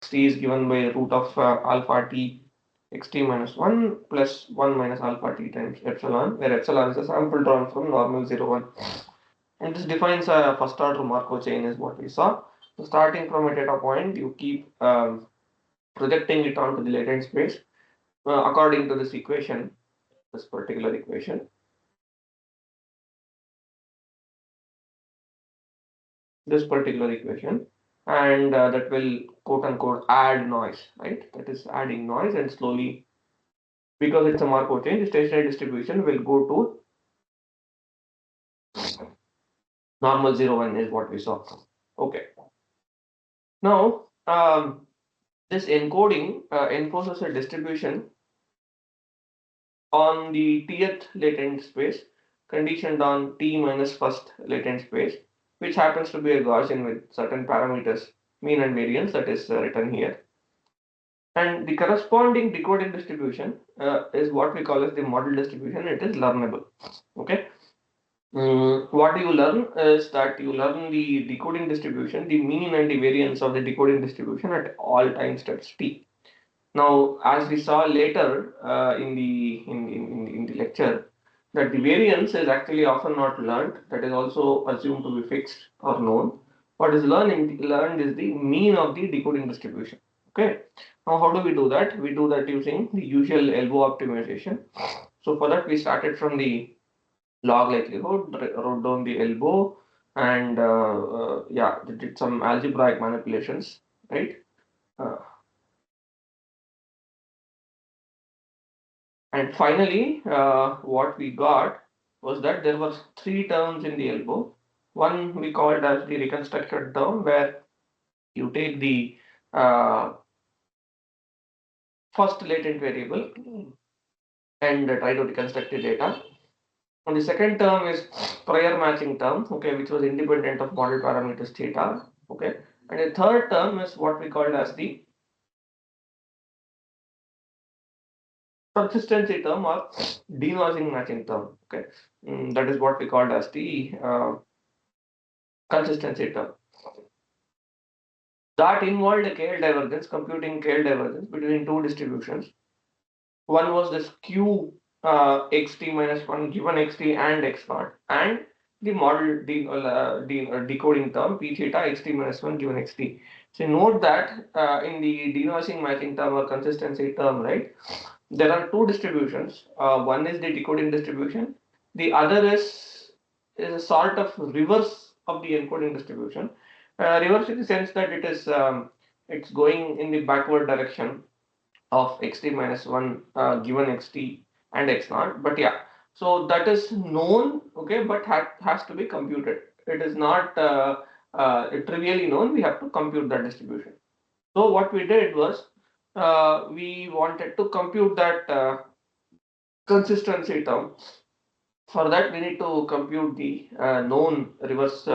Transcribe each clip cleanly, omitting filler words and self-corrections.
xt is given by root of alpha t xt minus 1 plus 1 minus alpha t times epsilon, where epsilon is a sample drawn from normal 0, 1. And this defines a first order Markov chain is what we saw. So starting from a data point, you keep projecting it onto the latent space according to this equation, this particular equation, and that will quote unquote add noise, right? That is adding noise, and slowly, because it's a Markov chain, the stationary distribution will go to normal 0, 1 is what we saw. Okay. Now, this encoding enforces a distribution on the tth latent space conditioned on t minus first latent space, which happens to be a Gaussian with certain parameters, mean and variance, that is written here. And the corresponding decoding distribution is what we call as the model distribution. It is learnable. Okay. What you learn is that you learn the decoding distribution, the mean and the variance of the decoding distribution at all time steps t. Now, as we saw later in the lecture, that the variance is actually often not learned. That is also assumed to be fixed or known. What is learned is the mean of the decoding distribution. Okay. Now, how do we do that? We do that using the usual elbow optimization. So for that, we started from the log likelihood, wrote down the elbow, and yeah, did some algebraic manipulations, right? Uh, And finally, what we got was that there were three terms in the elbow. One we called as the reconstructed term, where you take the uh, first latent variable and try to reconstruct the data. And the second term is prior matching term, okay, which was independent of model parameters theta, okay. And the third term is what we called as the consistency term or denoising matching term, okay. That is what we called as the consistency term. That involved a KL divergence, computing KL divergence between two distributions. One was this Q xt minus 1 given xt and x naught, and the model decoding term p theta xt minus 1 given xt. So note that in the denoising matching term or consistency term, right, there are two distributions. One is the decoding distribution, the other is a sort of reverse of the encoding distribution. Reverse in the sense that it's going in the backward direction of xt minus 1 given xt and x naught. But yeah, so that is known, okay, but has to be computed. It is not trivially known. We have to compute that distribution. So what we did was we wanted to compute that consistency term. For that, we need to compute the known reverse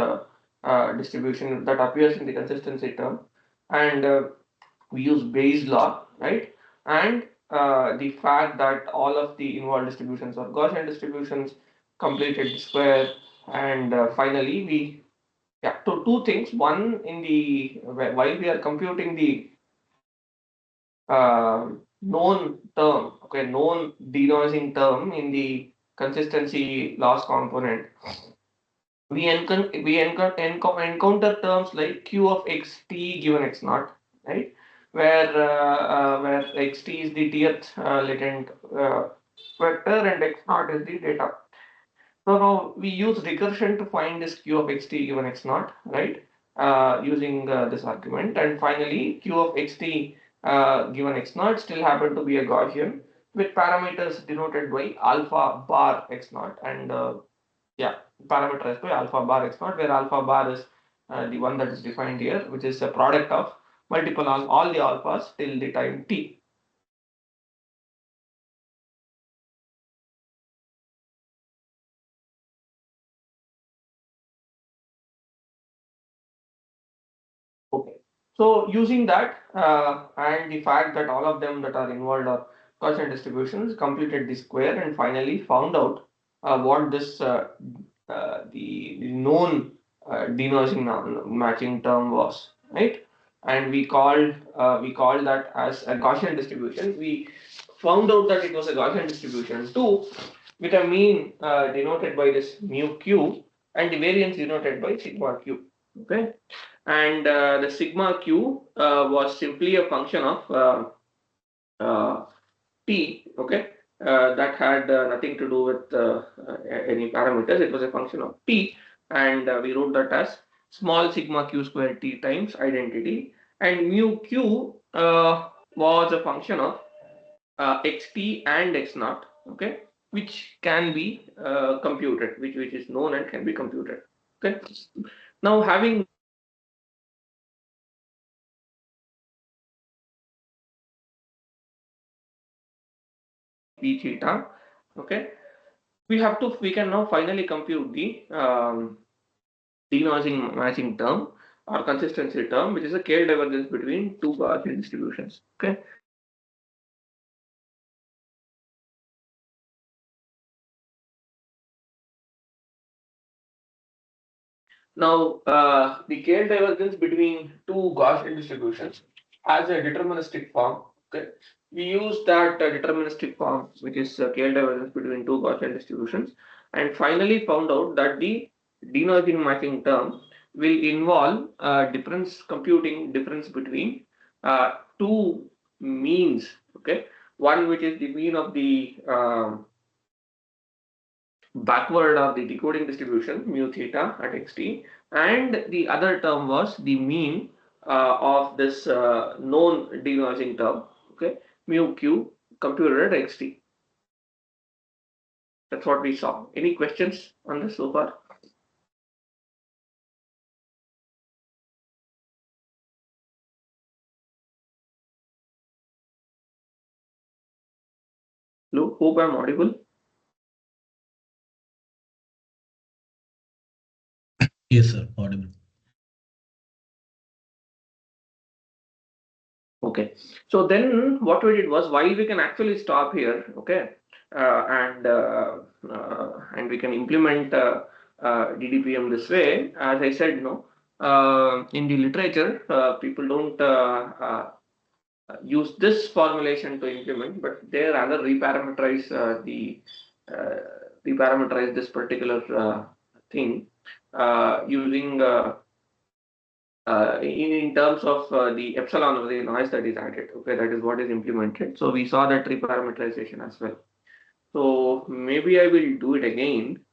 distribution that appears in the consistency term, and we use Bayes law, right? And the fact that all of the involved distributions are Gaussian distributions, completed the square, and finally we, yeah, so two things. One, in the while we are computing the known term, okay, known denoising term in the consistency loss component, we encounter terms like q of xt given x naught, right? Where xt is the tth latent vector and x naught is the data. So now we use recursion to find this q of xt given x naught, right? Using this argument, and finally q of xt given x naught still happen to be a Gaussian with parameters denoted by alpha bar x naught, and yeah, parameterized by alpha bar x naught, where alpha bar is the one that is defined here, which is a product of multiple all the alphas till the time t. Okay. So using that and the fact that all of them that are involved are Gaussian distributions, completed the square and finally found out what this the known denoising matching term was, right? and we called that as a Gaussian distribution. We found out that it was a Gaussian distribution too, with a mean denoted by this mu q and the variance denoted by sigma q. Okay, and the sigma q was simply a function of uh, t. Okay, that had nothing to do with any parameters. It was a function of t, and we wrote that as small sigma q square t times identity, and mu q was a function of xt and x naught. Okay, which can be computed, which is known and can be computed. Okay, now having p theta. Okay, we can now finally compute the denoising matching term or consistency term, which is a Kl divergence between two Gaussian distributions. Okay. Now, the Kl divergence between two Gaussian distributions has a deterministic form. Okay. We use that deterministic form, which is Kl divergence between two Gaussian distributions, and finally found out that the denoising matching term will involve computing difference between two means. Okay, one which is the mean of the backward of the decoding distribution mu theta at xt, and the other term was the mean of this known denoising term. Okay, mu q computed at xt. That's what we saw. Any questions on this so far? Hello, hope I'm audible. Yes, sir. Audible. Okay, so then what we did was, while we can actually stop here, okay, and we can implement DDPM this way. As I said, in the literature, people don't use this formulation to implement, but they rather reparameterize this particular thing using in terms of the epsilon of the noise that is added. Okay, that is what is implemented. So we saw that reparameterization as well. So maybe I will do it again.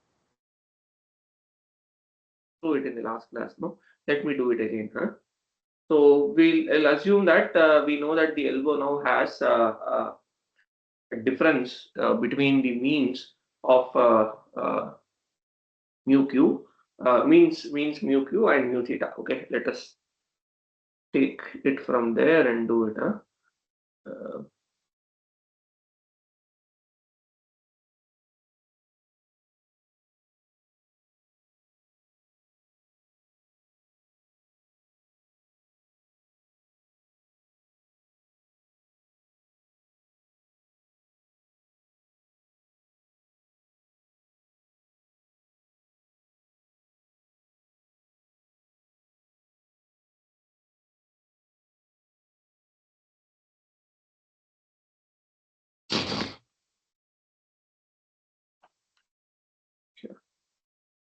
Do it in the last class. No, let me do it again. Huh? So I'll assume that we know that the elbow now has a difference between the means of mu q, means mu q and mu theta. Okay, let us take it from there and do it. Huh? Uh,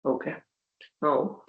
okay, now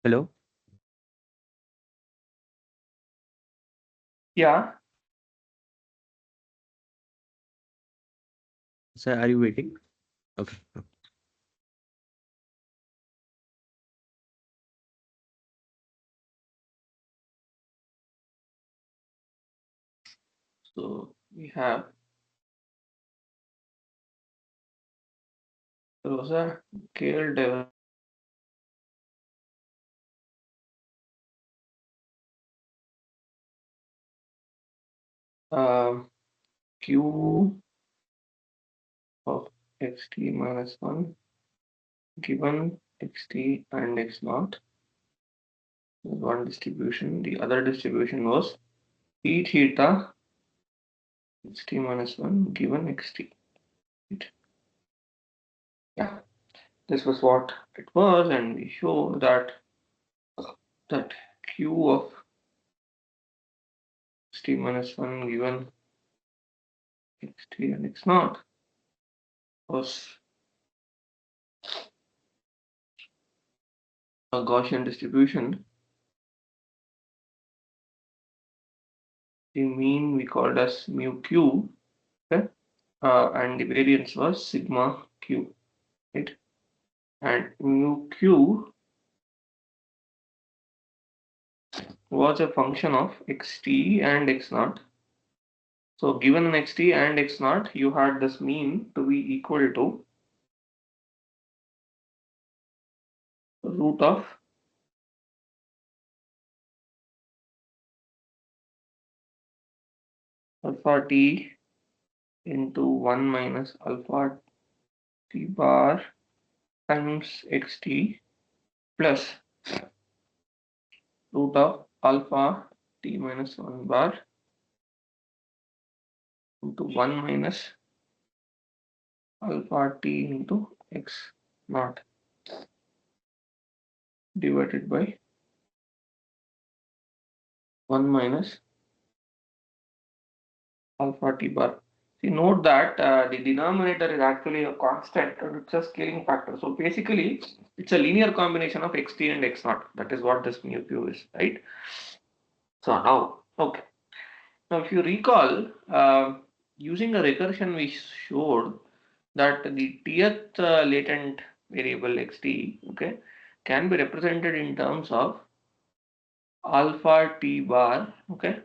Hello? Yeah. Sir, are you waiting? Okay. So we have Rosa Gale Dev. Q of xt minus 1 given xt and x naught is one distribution. The other distribution was p theta xt minus 1 given xt. Right? Yeah, this was what it was, and we show that q of xt minus 1 given xt and x naught was a Gaussian distribution. The mean we called as mu q, okay? And the variance was sigma q, right? And mu q was a function of xt and x naught. So given an xt and x naught, you had this mean to be equal to root of alpha t into 1 minus alpha t bar times xt plus root of alpha t minus 1 bar into 1 minus alpha t into x naught divided by 1 minus alpha t bar. See, note that the denominator is actually a constant and it's a scaling factor. So basically, it's a linear combination of xt and x naught. That is what this mu q is, right? So now, okay. Now, if you recall, using a recursion, we showed that the tth latent variable xt, okay, can be represented in terms of alpha t bar, okay,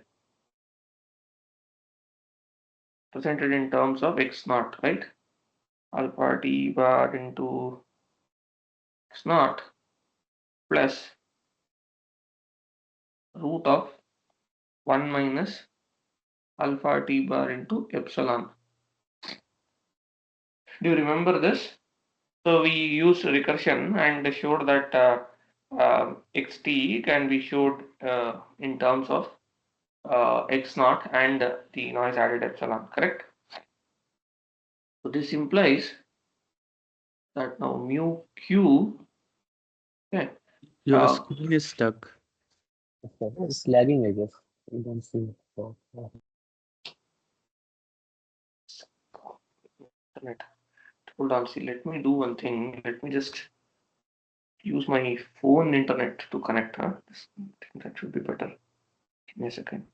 presented in terms of x naught, right? Alpha t bar into x naught plus root of 1 minus alpha t bar into epsilon. Do you remember this? So we used recursion and showed that xt can be showed in terms of x naught and the noise added epsilon, correct? So this implies that now mu q, okay, Your screen is stuck. Okay, it's lagging, I guess. You don't see. So, internet. Hold on, see, let me do one thing. Let me just use my phone internet to connect. Huh? I think that should be better. Give me a second.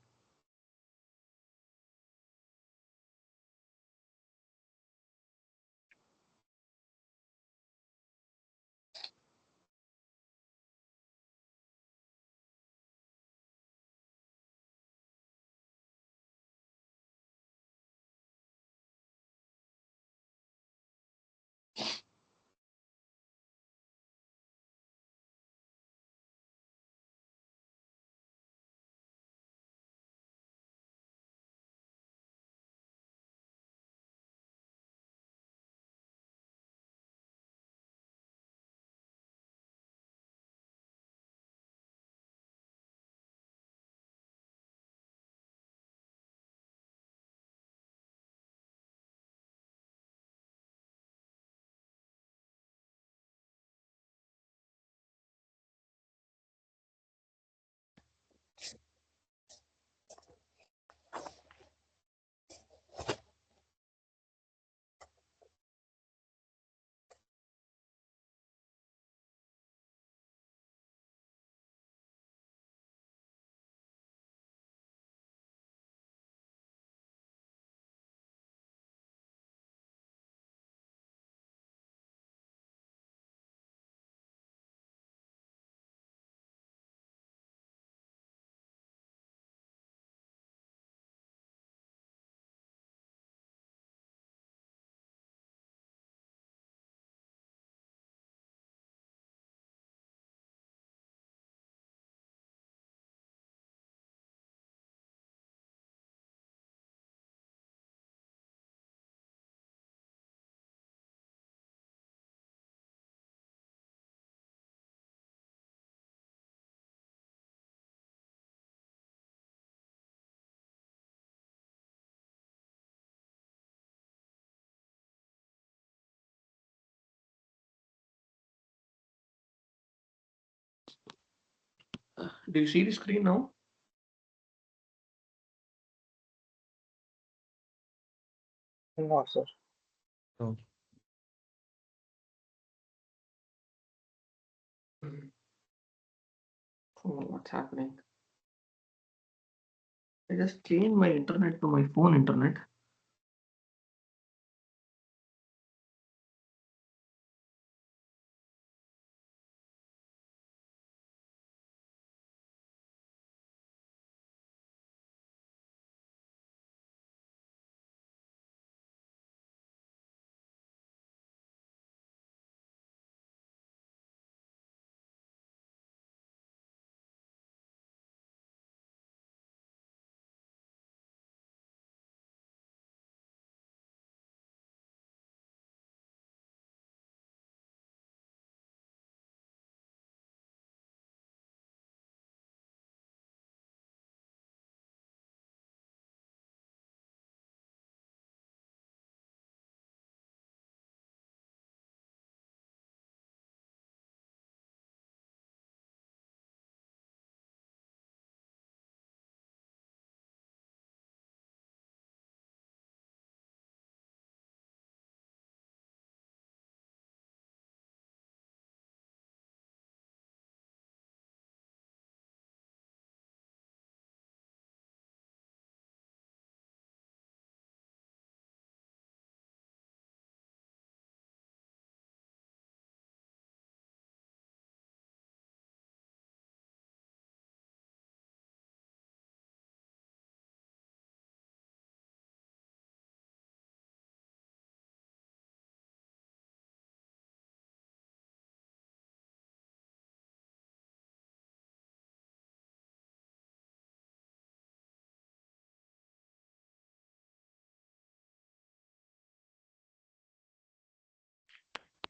Do you see the screen now? No, sir. No. Oh, what's happening? I just changed my internet to my phone internet.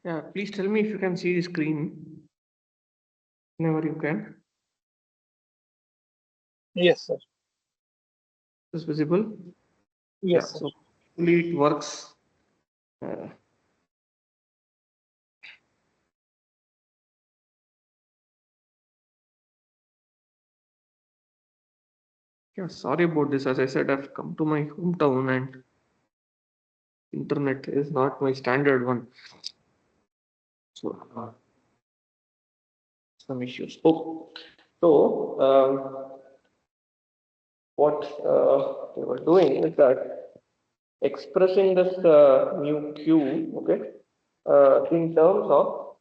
Yeah, please tell me if you can see the screen whenever you can. Yes, sir. Is visible? Yeah, Yes, sir. so hopefully it works. Uh, yeah, sorry about this. As I said, I've come to my hometown and internet is not my standard one. So some issues. Oh, so what we were doing is that expressing this mu q, okay, in terms of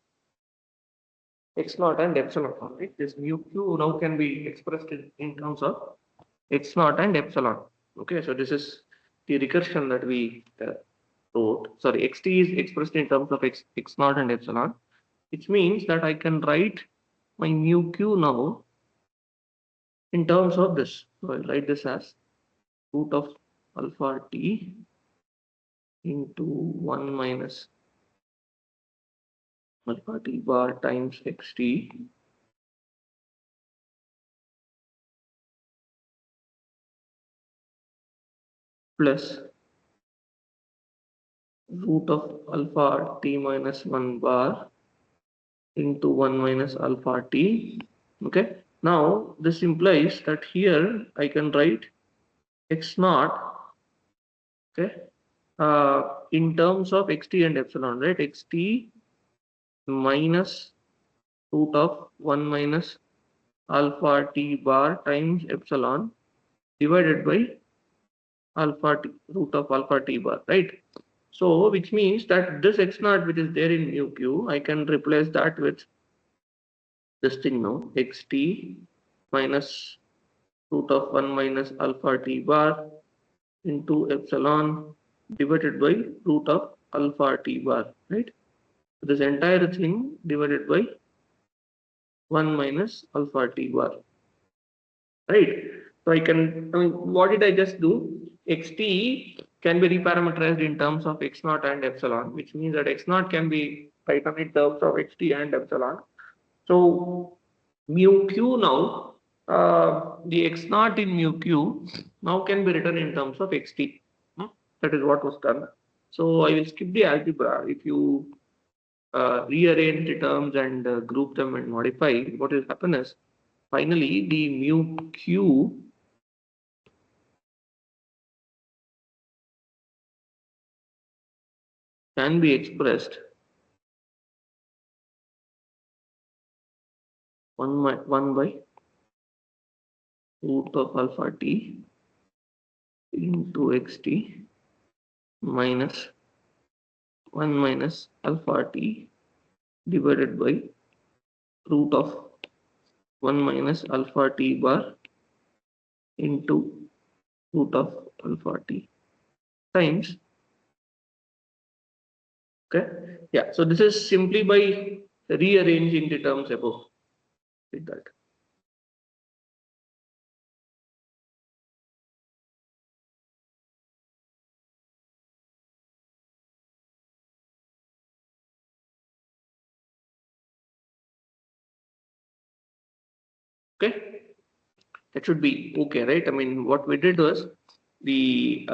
x naught and epsilon. Right? This mu q now can be expressed in terms of x naught and epsilon. Okay, so this is the recursion that we wrote. Sorry, xt is expressed in terms of x naught and epsilon, which means that I can write my mu q now in terms of this. So I'll write this as root of alpha t into 1 minus alpha t bar times xt plus root of alpha t minus 1 bar into 1 minus alpha t. Okay, now this implies that here I can write x naught, okay, in terms of xt and epsilon, right? Xt minus root of 1 minus alpha t bar times epsilon divided by alpha t, root of alpha t bar, right? So which means that this x naught which is there in mu q, I can replace that with this thing now, xt minus root of 1 minus alpha t bar into epsilon divided by root of alpha t bar, right? This entire thing divided by 1 minus alpha t bar, right? So what did I just do? Xt can be reparameterized in terms of x naught and epsilon, which means that x naught can be written in terms of xt and epsilon. So mu q now, the x naught in mu q now can be written in terms of xt. That is what was done. So I will skip the algebra. If you rearrange the terms and group them and modify, what will happen is finally the mu q can be expressed 1 by root of alpha t into xt minus 1 minus alpha t divided by root of 1 minus alpha t bar into root of alpha t times. Okay, yeah, so this is simply by rearranging the terms above with that. Okay, that should be okay, right? I mean, what we did was the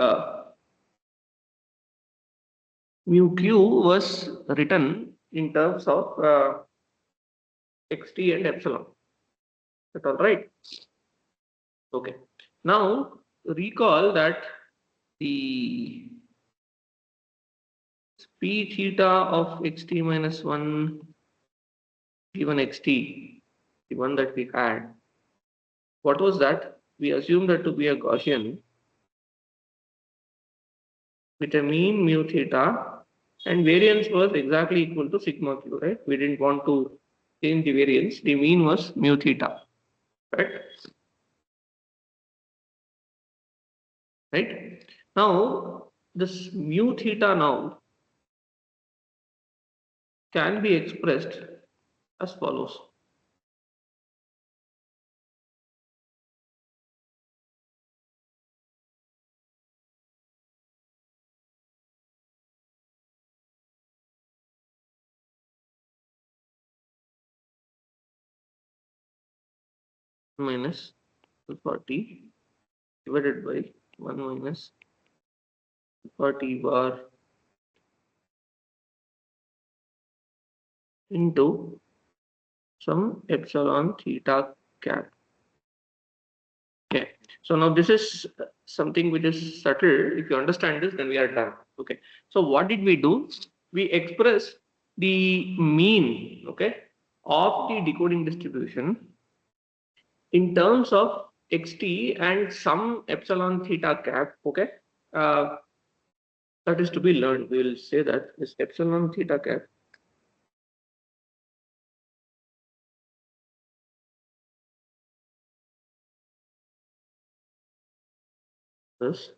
mu q was written in terms of xt and epsilon. That's all right. Okay. Now recall that the p theta of xt minus 1 given xt, the one that we had, what was that? We assumed that to be a Gaussian with a mean mu theta, and variance was exactly equal to sigma q, right? We didn't want to change the variance. The mean was mu theta, right? Right. Now this mu theta now can be expressed as follows. Minus alpha t divided by 1 minus alpha t bar into some epsilon theta cap. Okay, so now this is something which is subtle. If you understand this, then we are done. Okay, so what did we do? We express the mean, okay, of the decoding distribution in terms of xt and some epsilon theta cap. Okay, uh, that is to be learned. We will say that this epsilon theta cap is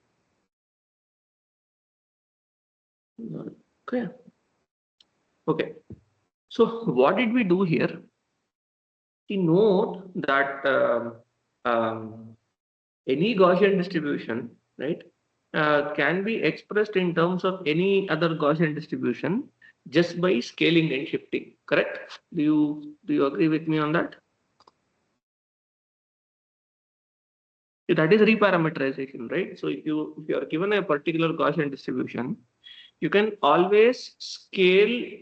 okay. Okay, so what did we do here? We note that any Gaussian distribution, right, can be expressed in terms of any other Gaussian distribution just by scaling and shifting. Correct? Do you agree with me on that? That is reparameterization, right? So if you are given a particular Gaussian distribution, you can always scale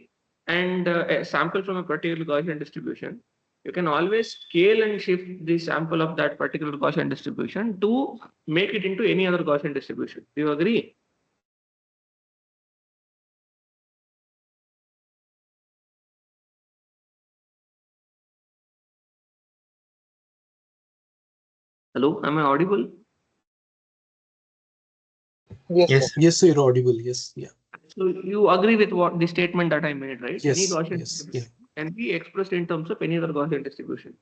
and sample from a particular Gaussian distribution. You can always scale and shift the sample of that particular Gaussian distribution to make it into any other Gaussian distribution. Do you agree? Hello, am I audible? Yes, sir. Yes, sir, you're audible. Yes, yeah. So you agree with what the statement that I made, right? Any Yes, Gaussian yes, yeah. distribution can be expressed in terms of any other Gaussian distribution.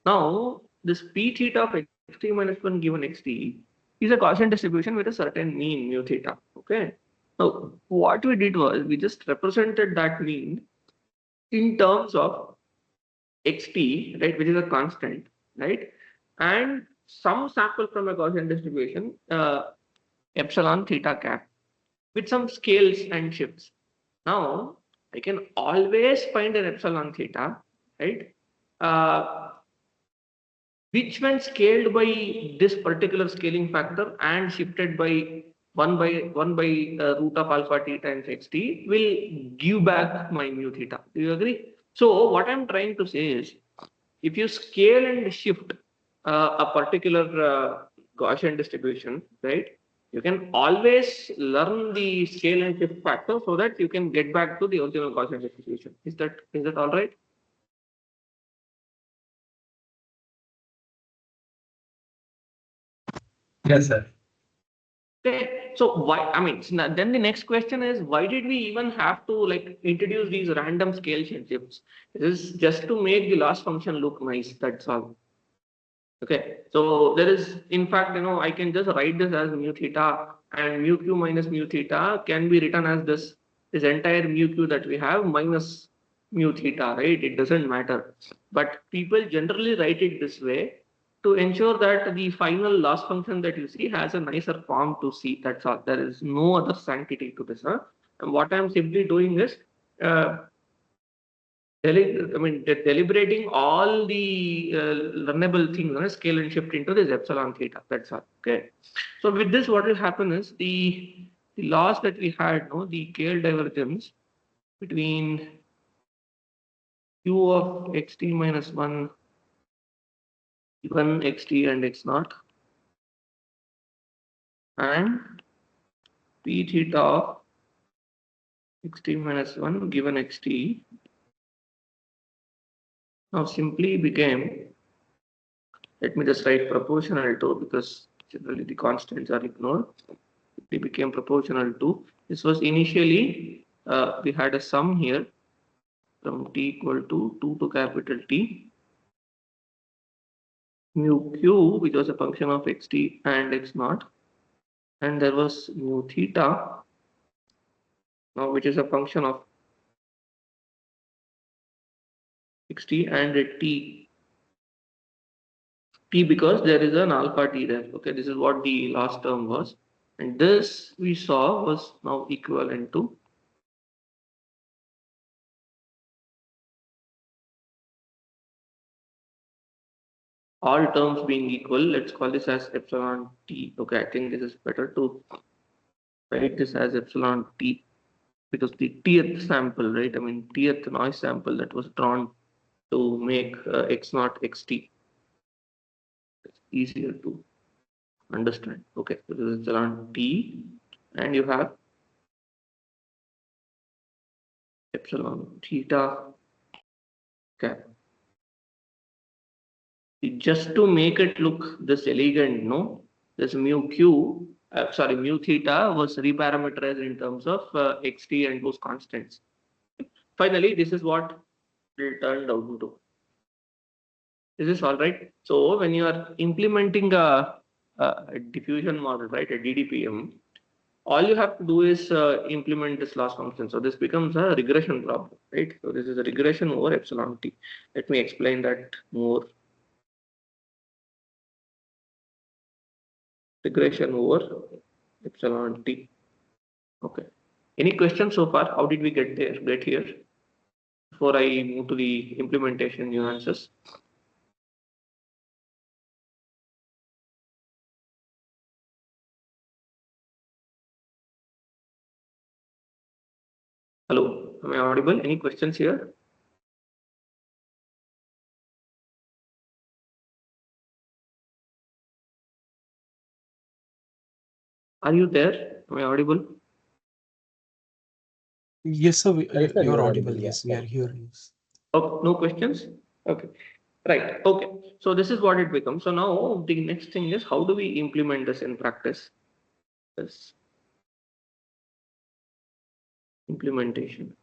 Now, this p theta of xt minus 1 given xt is a Gaussian distribution with a certain mean mu theta. Okay. Now, what we did was we just represented that mean in terms of xt, right, which is a constant, right, and some sample from a Gaussian distribution, epsilon theta cap, with some scales and shifts. Now, I can always find an epsilon theta, right? Which when scaled by this particular scaling factor and shifted by 1 by root of alpha t times xt will give back my mu theta. Do you agree? So what I'm trying to say is if you scale and shift a particular Gaussian distribution, right? You can always learn the scale and shift factor so that you can get back to the original Gaussian distribution. Is that all right? Yes, sir. Okay, so why? I mean, then the next question is, why did we even have to like introduce these random scale shifts? This is just to make the loss function look nice. That's all. Okay, so there is, in fact, I can just write this as mu theta, and mu q minus mu theta can be written as this entire mu q that we have minus mu theta, right? It doesn't matter. But people generally write it this way to ensure that the final loss function that you see has a nicer form to see. That's all. There is no other sanctity to this. Huh? And what I'm simply doing is uh, deliberating all the learnable things on a scale and shift into this epsilon theta. That's all. Okay. So with this, what will happen is the loss that we had, no, the KL divergence between q of xt minus 1 given xt and x naught and p theta of xt minus 1 given xt now simply became, let me just write proportional to, because generally the constants are ignored. They became proportional to. This was initially, we had a sum here from t equal to 2 to capital T, mu q, which was a function of xt and x naught, and there was mu theta, now which is a function of xt and a t because there is an alpha t there. Okay, this is what the last term was, and this we saw was now equivalent to all terms being equal. Let's call this as epsilon t. Okay, I think this is better to write this as epsilon t because the tth sample, right? I mean, tth noise sample that was drawn to make x naught xt. It's easier to understand. Okay, so this is epsilon t, and you have epsilon theta cap. Just to make it look this elegant, no, this mu q, sorry, mu theta was reparameterized in terms of xt and those constants. Finally, this is what it turned out into. Is this all right? So when you are implementing a diffusion model, right, a DDPM, all you have to do is implement this loss function. So this becomes a regression problem, right? So this is a regression over epsilon t. Let me explain that more. Regression over epsilon t. Okay. Any questions so far? How did we get there? Get here? Before I move to the implementation nuances. Hello, am I audible? Any questions here? Are you there? Am I audible? Yes, sir. Yes, sir, You're you're audible. audible. Yeah, Yes, we are correct. hearing. Yes. Oh, no questions? Okay. Right. Okay. So this is what it becomes. So now the next thing is, how do we implement this in practice? This implementation.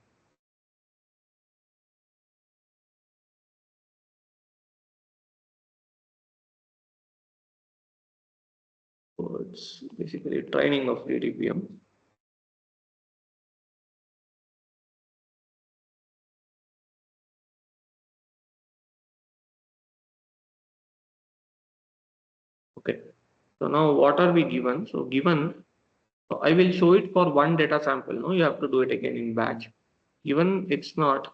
So it's basically training of DDPM. Okay. So now what are we given? So given, so I will show it for one data sample. No, you have to do it again in batch. Given it's not,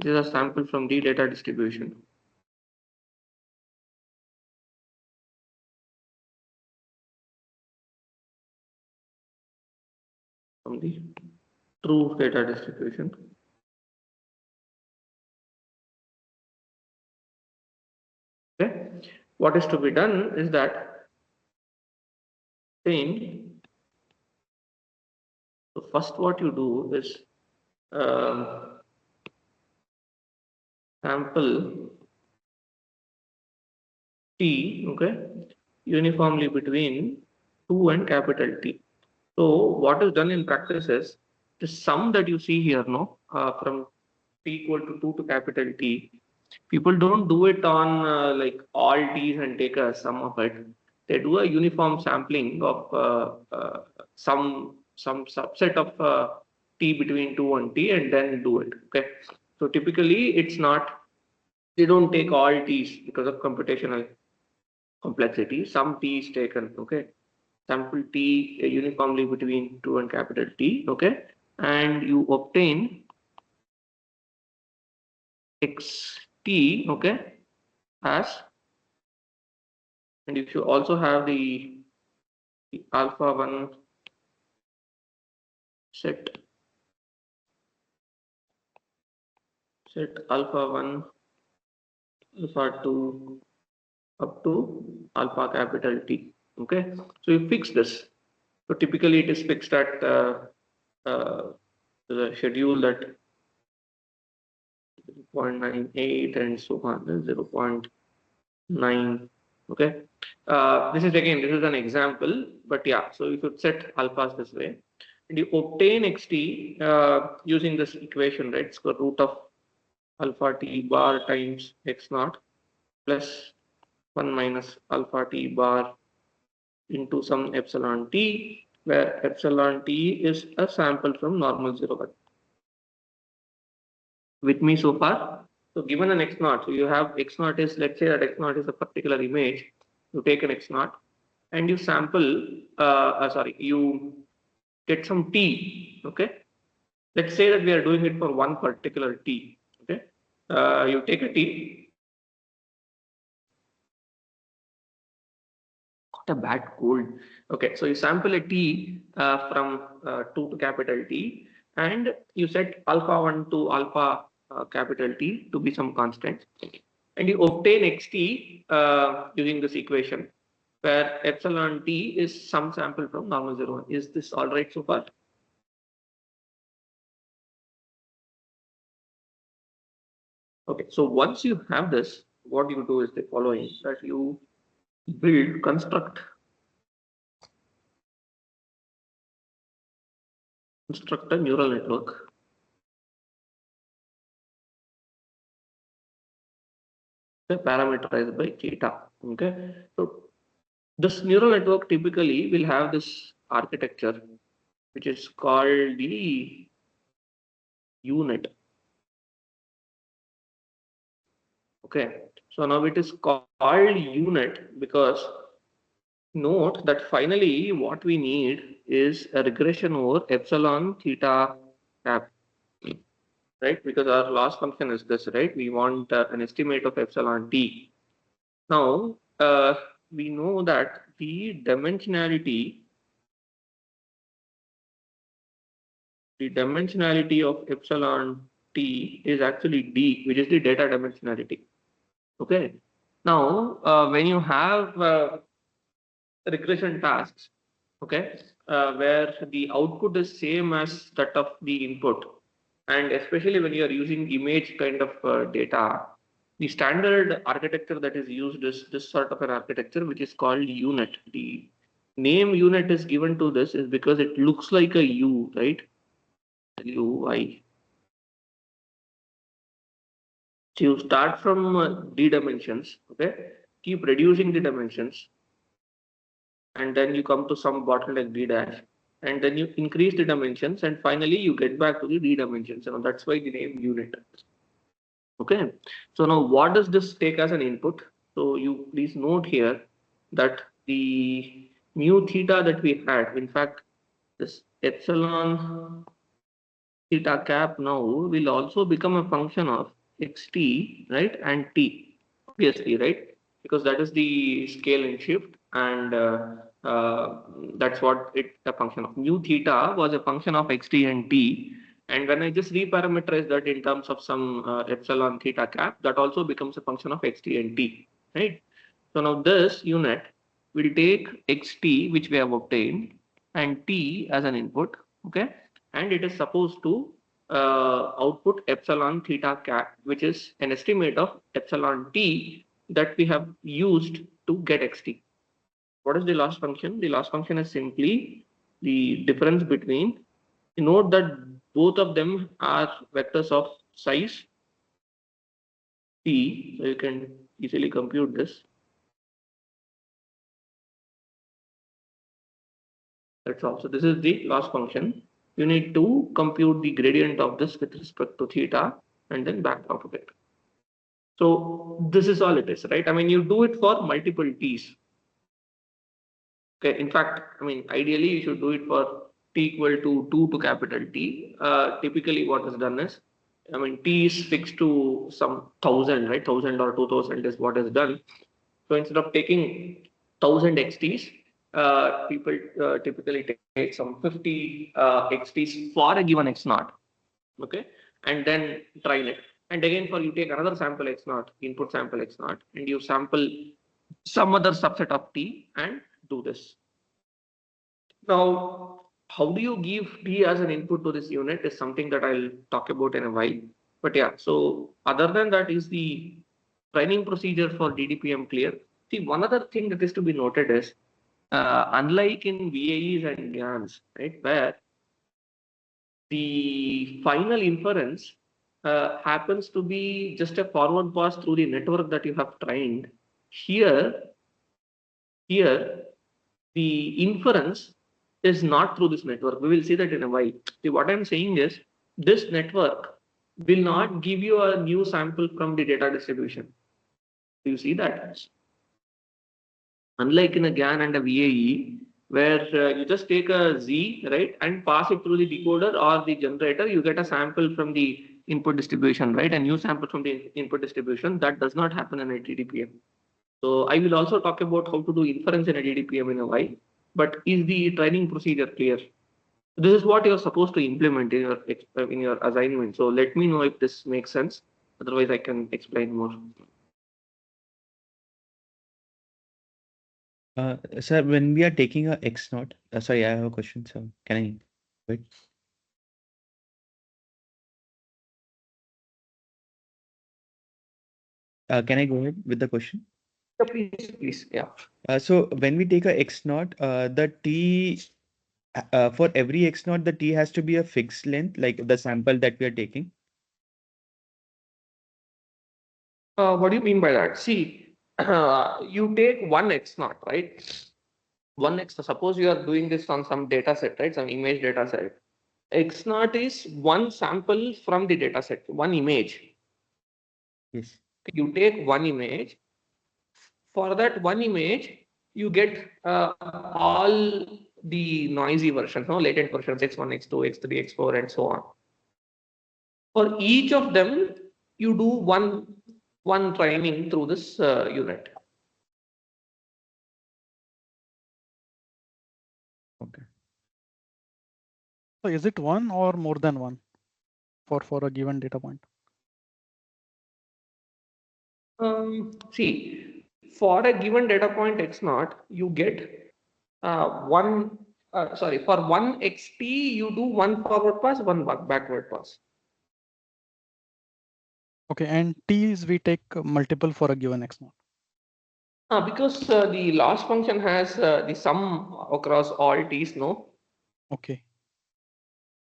this is a sample from the data distribution. From the true data distribution. what is to be done is that thing. So first, what you do is sample T, okay, uniformly between 2 and capital T. So what is done in practice is the sum that you see here, no, from T equal to 2 to capital T, people don't do it on like all T's and take a sum of it. They do a uniform sampling of some subset of T between 2 and T and then do it. Okay. So typically it's not, they don't take all T's because of computational complexity. Some T is taken, okay. Sample T uniformly between 2 and capital T, okay. And you obtain xt, okay, as, and if you also have the alpha 1 set alpha 1 alpha 2 up to alpha capital T, okay. So you fix this. So typically it is fixed at the schedule that 0.98 and so on, 0.9, okay. This is an example, but yeah, so you could set alphas this way and you obtain xt using this equation, right? Square root of alpha t bar times x naught plus 1 minus alpha t bar into some epsilon t, where epsilon t is a sample from normal 0 1. With me so far? So given an x naught, so you have x naught is, let's say that x naught is a particular image, you take an x naught and you sample, you get some t, okay? Let's say that we are doing it for one particular t, okay? You take a t, got a bad cold. Okay, so you sample a t from 2 to capital T and you set alpha 1 to alpha capital T to be some constant and you obtain xt using this equation where epsilon t is some sample from normal 0 1. Is this all right so far? Okay, so once you have this, what you do is the following, that you construct a neural network parameterized by theta. Okay, so this neural network typically will have this architecture which is called the unit. Okay, so now it is called unit because note that finally what we need is a regression over epsilon theta cap, right? Because our loss function is this, right? We want an estimate of epsilon t. Now we know that the dimensionality of epsilon t is actually d, which is the data dimensionality. Okay. Now when you have regression tasks, okay, where the output is same as that of the input, and especially when you are using image kind of data, the standard architecture that is used is this sort of an architecture which is called unit. The name unit is given to this is because it looks like a U, right? UI. So you start from d dimensions, okay, keep reducing the dimensions, and then you come to some bottleneck d dash, and then you increase the dimensions, and finally you get back to the d dimensions. And that's why the name unit. Okay, so now what does this take as an input? So you please note here that the mu theta that we had, in fact, this epsilon theta cap now will also become a function of xt, right, and t, obviously, right, because that is the scale and shift, and that's what it a function of. Mu theta was a function of xt and t, and when I just reparameterize that in terms of some epsilon theta cap, that also becomes a function of xt and t, right? So now this unit will take xt, which we have obtained, and t as an input, okay, and it is supposed to output epsilon theta cat, which is an estimate of epsilon t that we have used to get xt. What is the loss function? The loss function is simply the difference between, you note that both of them are vectors of size t, so you can easily compute this. That's all. So this is the loss function. You need to compute the gradient of this with respect to theta and then backpropagate. So this is all it is, right? I mean, you do it for multiple t's. Okay. In fact, I mean, ideally you should do it for t equal to 2 to capital T. Typically, what is done is, I mean, t is fixed to some 1000, right? 1000 or 2000 is what is done. So instead of taking 1000 XTs, people typically take some 50 XTs for a given X naught, okay, and then train it. And again, for you take another sample X naught, input sample X naught, and you sample some other subset of T and do this. Now, how do you give T as an input to this unit is something that I'll talk about in a while. But yeah, so other than that is the training procedure for DDPM clear. See, one other thing that is to be noted is, unlike in VAEs and GANs, right, where the final inference happens to be just a forward pass through the network that you have trained, here, here, the inference is not through this network. We will see that in a while. See, what I'm saying is, this network will not give you a new sample from the data distribution. Do you see that? Unlike in a GAN and a VAE, where you just take a Z, right, and pass it through the decoder or the generator, you get a sample from the input distribution, right, a new sample from the input distribution. That does not happen in a DDPM. So I will also talk about how to do inference in a DDPM in a while. But is the training procedure clear? This is what you're supposed to implement in your assignment. So let me know if this makes sense. Otherwise, I can explain more. Sir, when we are taking a X naught, sorry, I have a question. So can I wait? Can I go ahead with the question? Yeah, please, please. Yeah. So when we take a X naught, the T for every X naught, the T has to be a fixed length, like the sample that we are taking. What do you mean by that? See, you take one X naught, right? One X. Suppose you are doing this on some data set, right? Some image data set. X naught is one sample from the data set, one image. Yes. You take one image. For that one image, you get all the noisy versions, no latent versions, X1, X2, X3, X4, and so on. For each of them, you do one training through this unit. Okay. So is it one or more than one for a given data point? See, for a given data point X naught, you get for one XT, you do one forward pass, one backward pass. Okay, and T's we take multiple for a given X naught. Because the loss function has the sum across all T's, no? Okay.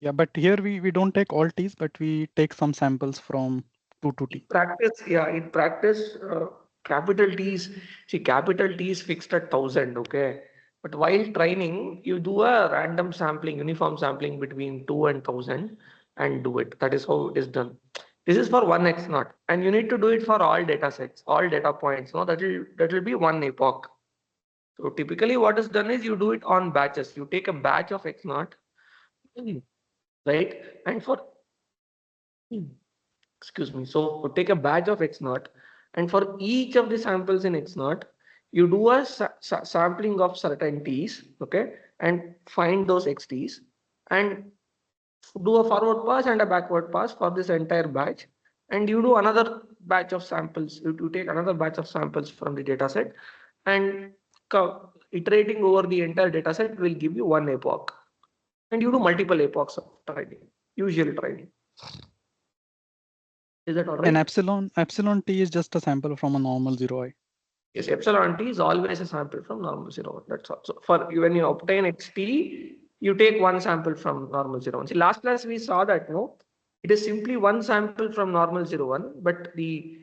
Yeah, but here we don't take all T's, but we take some samples from 2 to T. In practice, capital T's, see, capital T is fixed at 1000, okay? But while training, you do a random sampling, uniform sampling between 2 and 1000 and do it. That is how it is done. This is for one X naught, and you need to do it for all data sets, all data points. No, that will be one epoch. So typically, what is done is you do it on batches. You take a batch of X naught, right? And for excuse me, so take a batch of X naught, and for each of the samples in X naught, you do a sampling of certain T's, okay, and find those XTs, and do a forward pass and a backward pass for this entire batch, and you do another batch of samples. You take another batch of samples from the data set, and iterating over the entire data set will give you one epoch. And you do multiple epochs of training, usual training. Is that all right? And epsilon t is just a sample from a normal 0i. Yes, epsilon t is always a sample from normal 0, 1. That's all. So for when you obtain xt, you take one sample from normal 0, 1. See, last class we saw that no, it is simply one sample from normal 0, 1, but the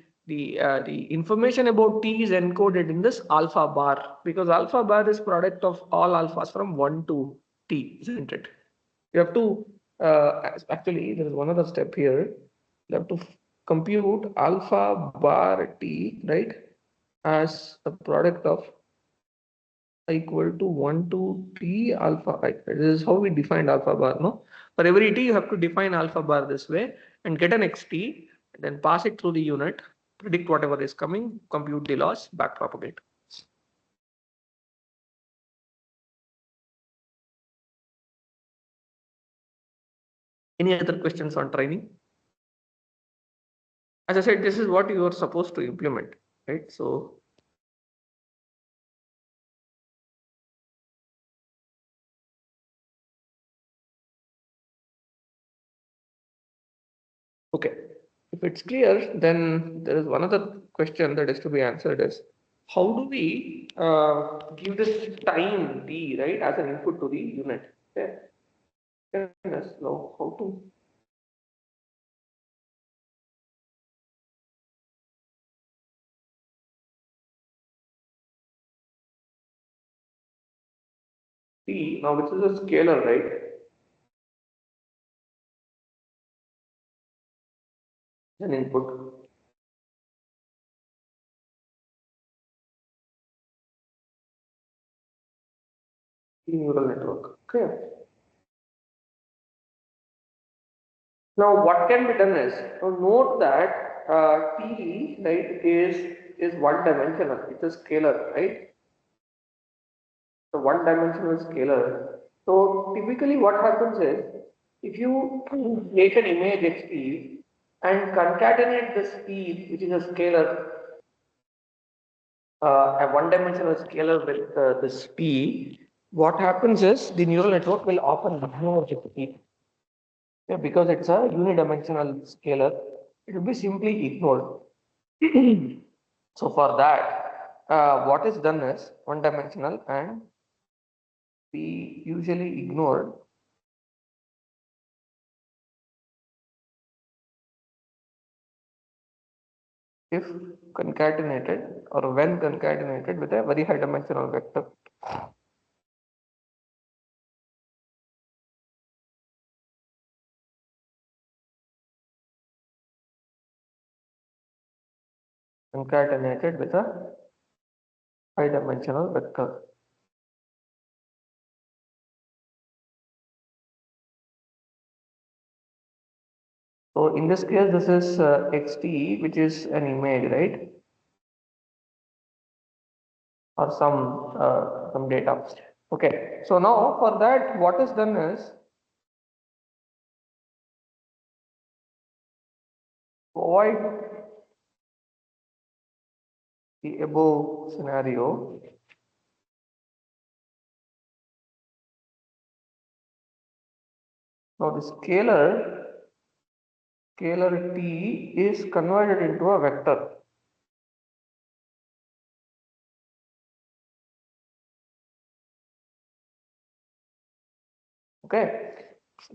information about t is encoded in this alpha bar, because alpha bar is product of all alphas from 1 to t, isn't it? You have to actually there is one other step here. You have to compute alpha bar t, right, as a product of equal to 1 to t alpha I. This is how we defined alpha bar. No, for every t you have to define alpha bar this way and get an xt, then pass it through the unit, predict whatever is coming, compute the loss, back propagate. Any other questions on training? As I said, this is what you are supposed to implement, right? So okay, if it's clear, then there is one other question that is to be answered is how do we give this time t, right, as an input to the unit? Okay. Yes, now how to t now, which is a scalar, right? An input. T neural network. Okay. Now, what can be done is note that t, right, is one dimensional. It's a scalar, right? So one dimensional scalar. So typically what happens is if you take an image xt and concatenate the speed, which is a scalar, a one dimensional scalar with the speed, what happens is the neural network will often ignore the speed. Yeah, because it's a unidimensional scalar, it will be simply ignored. So for that, what is done is one dimensional and we usually ignore if concatenated or when concatenated with a very high dimensional vector. Concatenated with a high dimensional vector. So in this case, this is xt, which is an image, right? Or some data. Okay. So now for that, what is done is to avoid the above scenario. Now the scalar t is converted into a vector. Okay,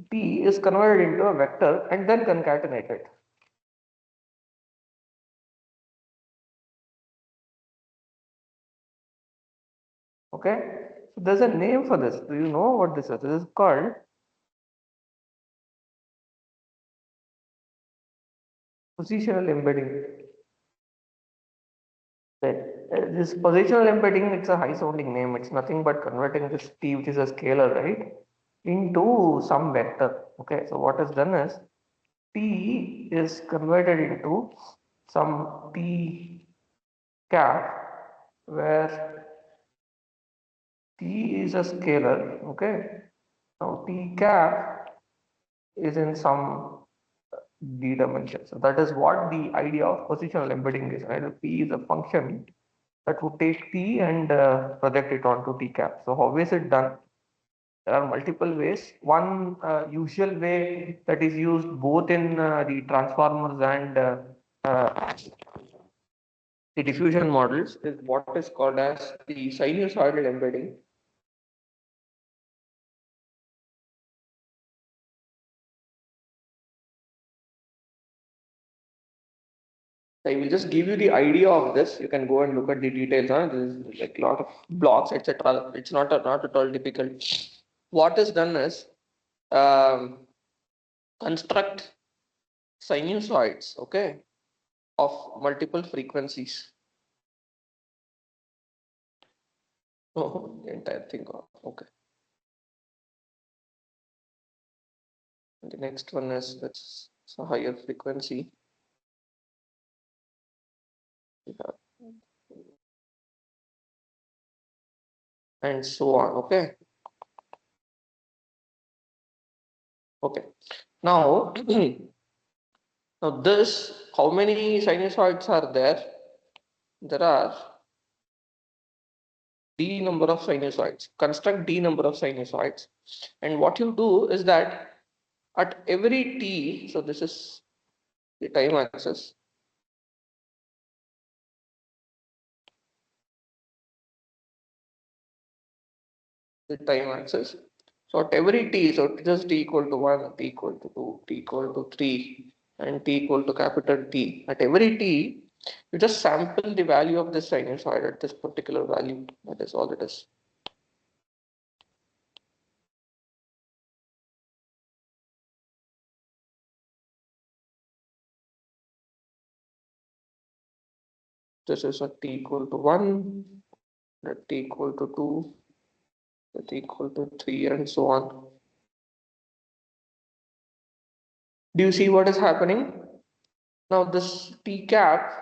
t is converted into a vector and then concatenated. Okay, so there's a name for this. Do you know what this is? This is called positional embedding. Okay. This positional embedding, it's a high sounding name. It's nothing but converting this t, which is a scalar, right, into some vector. Okay, so what is done is t is converted into some t cap where t is a scalar. Okay, now t cap is in some d dimension. So that is what the idea of positional embedding is. Right? P is a function that would take t and project it onto t cap. So how is it done? There are multiple ways. One usual way that is used both in the transformers and the diffusion models is what is called as the sinusoidal embedding. I will just give you the idea of this. You can go and look at the details. Huh? This is like a lot of blocks, etc. It's not at all difficult. What is done is construct sinusoids, okay, of multiple frequencies. Oh, the entire thing. Okay. And the next one is that's a higher frequency. And so on. Okay. Okay. Now, now this, how many sinusoids are there? There are d number of sinusoids. Construct d number of sinusoids. And what you do is that at every t, so this is the time axis. The time axis. So at every t, so just t equal to 1, t equal to 2, t equal to 3, and t equal to capital T. At every t, you just sample the value of this sinusoid at this particular value. That is all it is. This is at t equal to 1, at t equal to 2, at t equal to 3, and so on. Do you see what is happening? Now this t cap,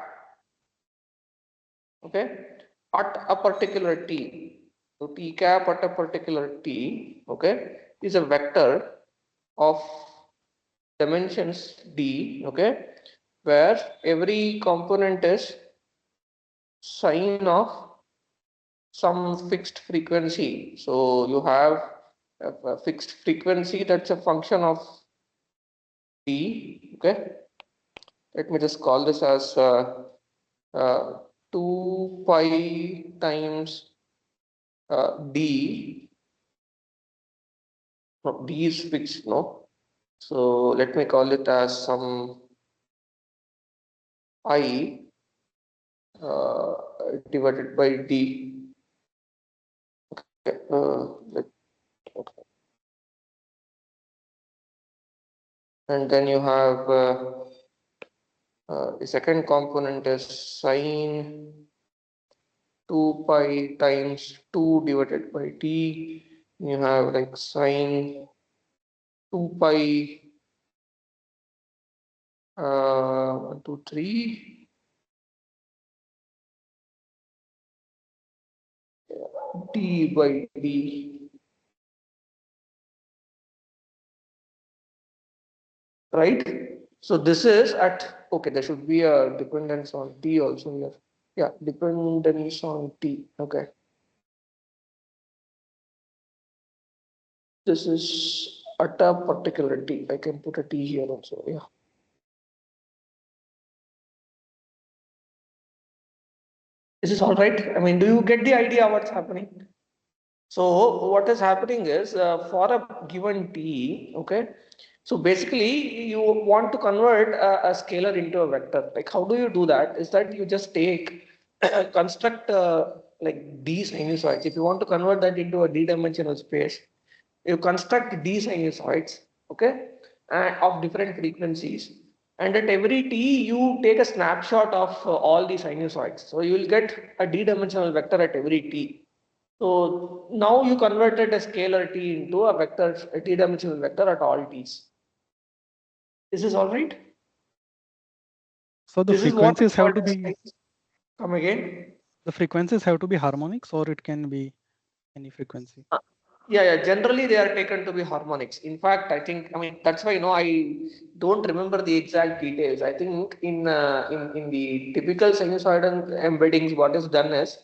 okay, at a particular t. So t cap at a particular t, okay, is a vector of dimensions d, okay, where every component is sine of some fixed frequency. So you have a fixed frequency that's a function of d, okay. Let me just call this as 2 pi times d. No, d is fixed, no. So let me call it as some I divided by d. Okay, okay. And then you have the second component is sine 2 pi times 2 divided by t. You have like sine 2 pi 1, 2, 3 d by d. Right? So this is at, okay, there should be a dependence on t also here. Yeah, dependence on t. Okay. This is at a particular t. I can put a t here also. Yeah. This is all right. I mean, do you get the idea what's happening? So what is happening is for a given t, okay. So basically, you want to convert a scalar into a vector. Like, how do you do that? Is that you just take construct like d sinusoids. If you want to convert that into a d-dimensional space, you construct d sinusoids, okay, and of different frequencies. And at every t, you take a snapshot of all the sinusoids. So you will get a d-dimensional vector at every t. So now you converted a scalar t into a vector, a t-dimensional vector at all t's. This is all right. So the This is what is frequencies have called to as be, come again. the frequencies have to be harmonics, or it can be any frequency. Yeah. Generally, they are taken to be harmonics. In fact, I think, I mean, that's why, I don't remember the exact details. I think in the typical sinusoidal embeddings, what is done is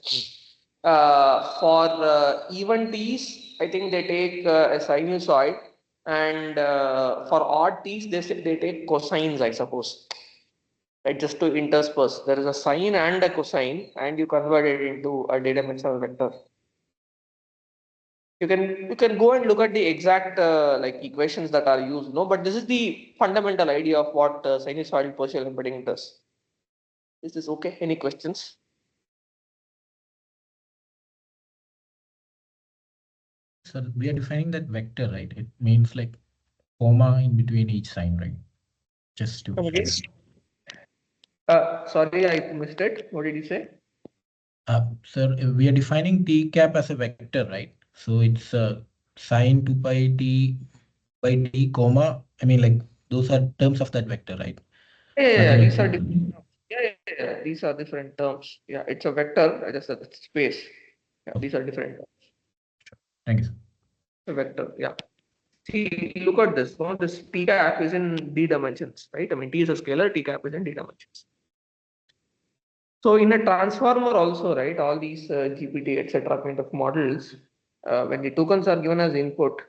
for even t's, I think they take a sinusoid, and for odd t's, they take cosines, I suppose. Right, just to intersperse. There is a sine and a cosine, and you convert it into a d-dimensional vector. You can go and look at the exact like equations that are used, no, but this is the fundamental idea of what sinusoidal partial embedding does. Is this okay? Any questions? So we are defining that vector, right? It means like comma in between each sign, right? Just to Come again? Sorry, I missed it. What did you say? sir, we are defining t cap as a vector, right? So it's sine 2 pi t by t comma. I mean, like those are terms of that vector, right? Yeah. Nothing These are else. different. Yeah. These are different terms. Yeah, it's a vector. Just a space. Yeah, these are different terms. Thank you, sir. A vector. Yeah. See, look at this. No, this t cap is in d dimensions, right? I mean, t is a scalar. T cap is in d dimensions. So in a transformer also, right, all these GPT, etc. kind of models, when the tokens are given as input,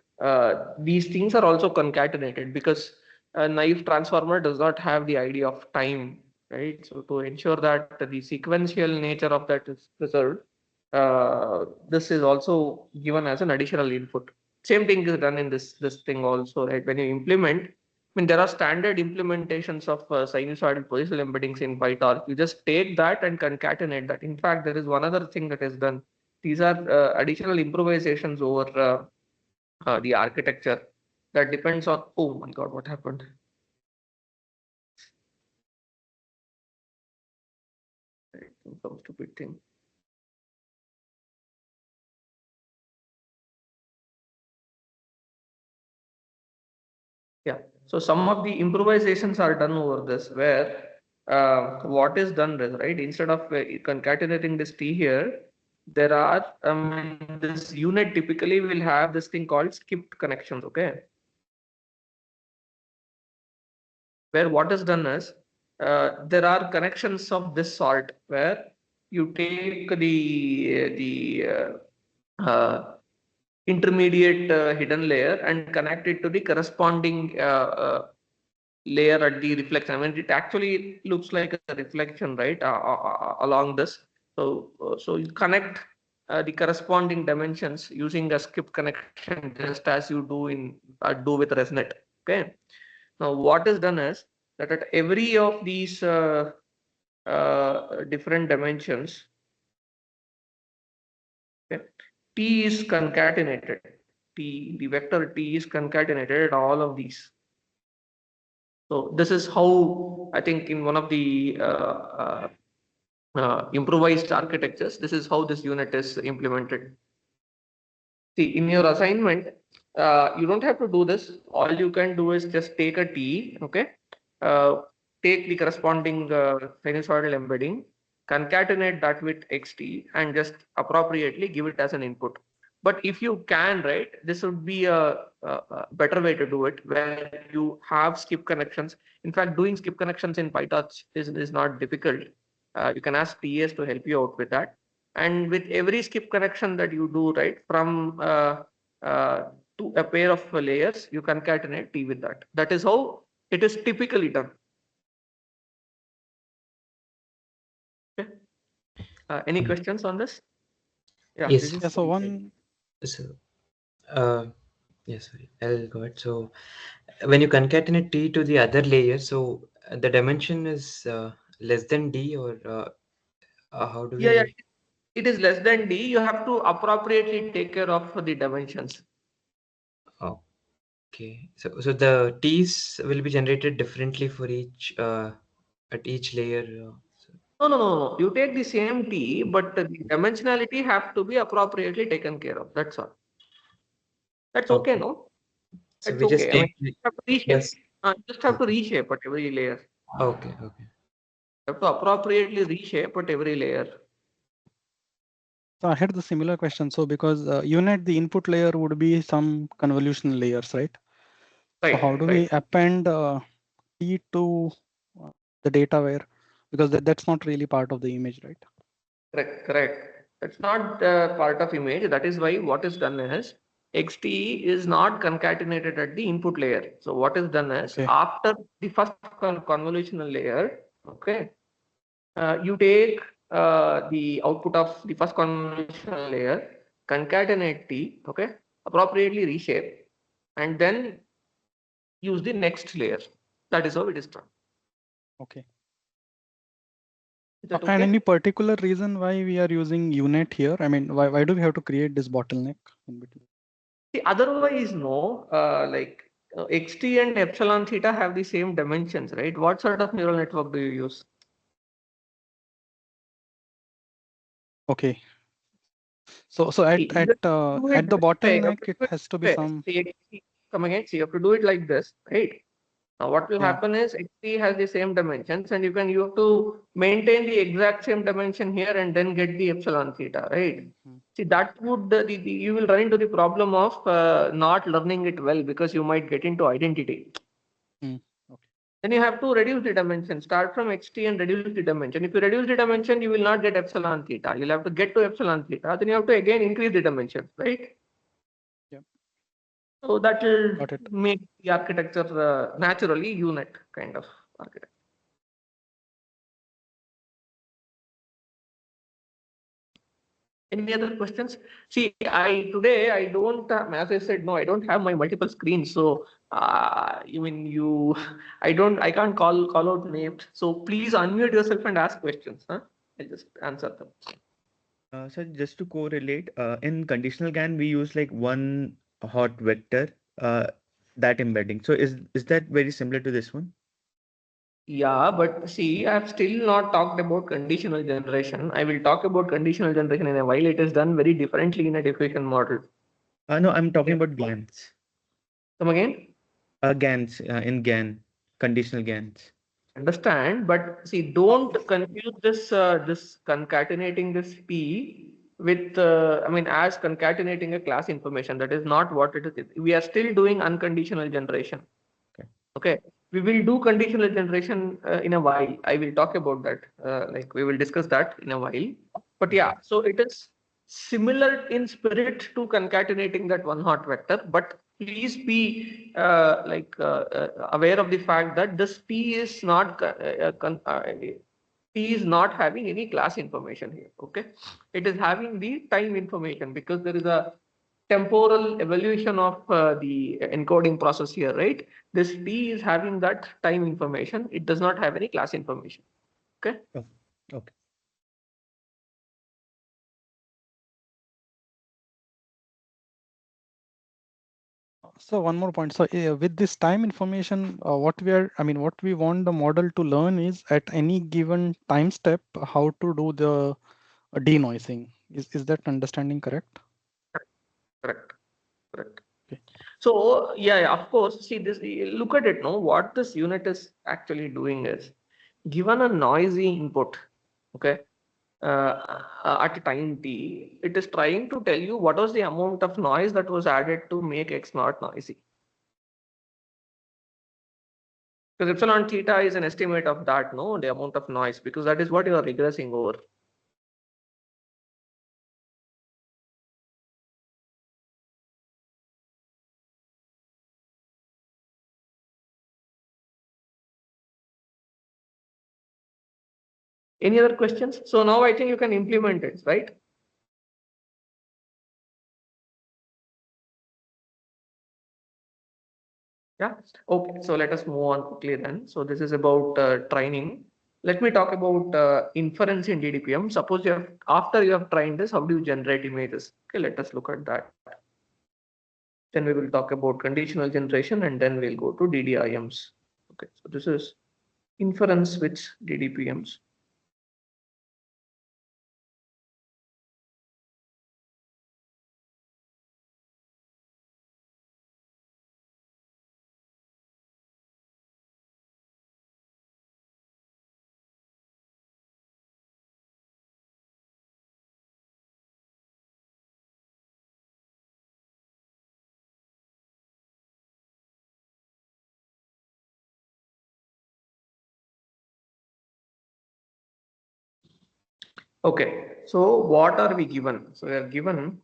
these things are also concatenated because a naive transformer does not have the idea of time, right? So to ensure that the sequential nature of that is preserved, this is also given as an additional input. Same thing is done in this thing also, right? When you implement, I mean, there are standard implementations of sinusoidal positional embeddings in PyTorch. You just take that and concatenate that. In fact, there is one other thing that is done. These are additional improvisations over the architecture that depends on. Oh my God, what happened? Some stupid thing. Yeah. So some of the improvisations are done over this, where what is done is, right, instead of concatenating this T here, there are this unit typically will have this thing called skipped connections. Okay, where what is done is there are connections of this sort where you take the intermediate hidden layer and connect it to the corresponding layer at the reflection. I mean, it actually looks like a reflection, right, along this. So you connect the corresponding dimensions using a skip connection, just as you do with ResNet. Okay. Now, what is done is that at every of these different dimensions, okay, T is concatenated. The vector T is concatenated at all of these. So this is how, I think, in one of the improvised architectures, this is how this unit is implemented. See, in your assignment, you don't have to do this. All you can do is just take a T, okay? Take the corresponding sinusoidal embedding, concatenate that with xt, and just appropriately give it as an input. But if you can, right, this would be a better way to do it, where you have skip connections. In fact, doing skip connections in PyTorch is not difficult. You can ask TAs to help you out with that. And with every skip connection that you do, right, from to a pair of layers, you concatenate T with that. That is how it is typically done. Okay. Any questions on this? Yeah, Yes. this Yeah, is so one, So, yes, sorry, I'll go ahead. So, when you concatenate T to the other layer, so the dimension is less than D, or how do yeah. we? It is less than D. You have to appropriately take care of the dimensions. Okay. So the T's will be generated differently for each at each layer. No. You take the same T, but the dimensionality have to be appropriately taken care of. That's all. That's okay, Okay. no? So That's we just okay. I mean, take you have to reshape. plus. You just have to reshape at every layer. Okay. Okay. You have to appropriately reshape at every layer. So I had the similar question. So because UNet, the input layer would be some convolutional layers, right? So how do we append T to the data where, because that's not really part of the image, right? Correct, correct. That's not part of image. That is why what is done is XT is not concatenated at the input layer. So what is done is Okay. after the first convolutional layer, okay, you take the output of the first convolutional layer, concatenate T, okay, appropriately reshape, and then use the next layer. That is how it is done. Okay. Is that And okay? any particular reason why we are using UNet here? I mean, why do we have to create this bottleneck in between? See, otherwise, no, xt and epsilon theta have the same dimensions, right? What sort of neural network do you use? Okay. So at See, you have to do it the this way. You have bottleneck, to it do it has to be this way. some. Come again. See, you have to do it like this, right? Now, what will Yeah. happen is xt has the same dimensions, and you have to maintain the exact same dimension here, and then get the epsilon theta, right? See, that would you will run into the problem of not learning it well because you might get into identity. Okay. Then you have to reduce the dimension. Start from xt and reduce the dimension. If you reduce the dimension, you will not get epsilon theta. You'll have to get to epsilon theta. Then you have to again increase the dimension, right? Yep. So that will Got it. make the architecture naturally UNet kind of architecture. Any other questions? See, today I don't, as I said, no, I don't have my multiple screens. So, I can't call out names. So please unmute yourself and ask questions. Huh? I'll just answer them. So just to correlate, in conditional GAN, we use like one hot vector, that embedding. So is that very similar to this one? Yeah, but see, I've still not talked about conditional generation. I will talk about conditional generation in a while. It is done very differently in a diffusion model. No, I'm talking Okay. about GANs. Come again? GANs, in GAN, conditional GANs. Understand, but see, don't confuse this concatenating this P with as concatenating a class information. That is not what it is. We are still doing unconditional generation. Okay. Okay, we will do conditional generation in a while. I will talk about that. We will discuss that in a while. But yeah, so it is similar in spirit to concatenating that one hot vector. But please be aware of the fact that this P is not P is not having any class information here. Okay, it is having the time information because there is a temporal evolution of the encoding process here, right? This T is having that time information. It does not have any class information. Okay. Oh, okay. So one more point. So with this time information, what we want the model to learn is at any given time step, how to do the denoising. Is that understanding correct? Correct. Correct. Okay. So yeah, of course. See this. Look at it. No, what this unit is actually doing is given a noisy input. Okay. At time t, it is trying to tell you what was the amount of noise that was added to make x not noisy. Because epsilon theta is an estimate of that, no, the amount of noise, because that is what you are regressing over. Any other questions? So now I think you can implement it, right? Yeah. Okay. So let us move on quickly then. So this is about training. Let me talk about inference in DDPM. Suppose after you have trained this, how do you generate images? Okay, let us look at that. Then we will talk about conditional generation and then we'll go to DDIMs. Okay, so this is inference with DDPMs. Okay, so what are we given? So we are given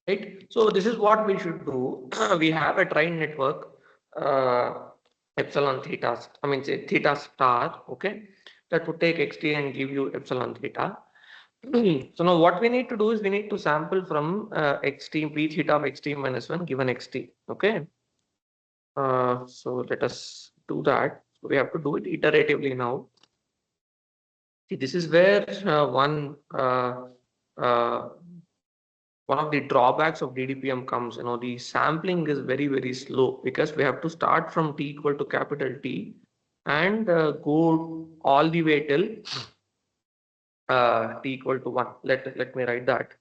right. So this is what we should do. We have a train network, epsilon theta, I mean say theta star, okay, that would take xt and give you epsilon theta. So now what we need to do is we need to sample from xt, p theta of xt minus 1 given xt, okay. So let us do that. So we have to do it iteratively now. See, this is where uh, one of the drawbacks of DDPM comes. The sampling is very, very slow because we have to start from t equal to capital T and go all the way till t equal to 1. Let me write that.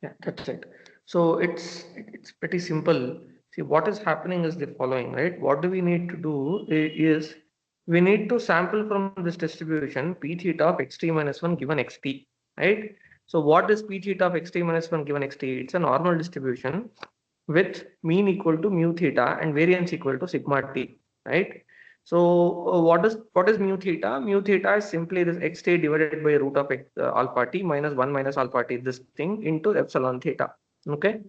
Yeah, that's it. So it's pretty simple. See, what is happening is the following, right? What do we need to do is we need to sample from this distribution p theta of xt minus 1 given xt, right? So what is p theta of xt minus 1 given xt? It's a normal distribution with mean equal to mu theta and variance equal to sigma t, right? So what is mu theta? Mu theta is simply this xt divided by root of alpha t minus 1 minus alpha t, this thing into epsilon theta. Okay,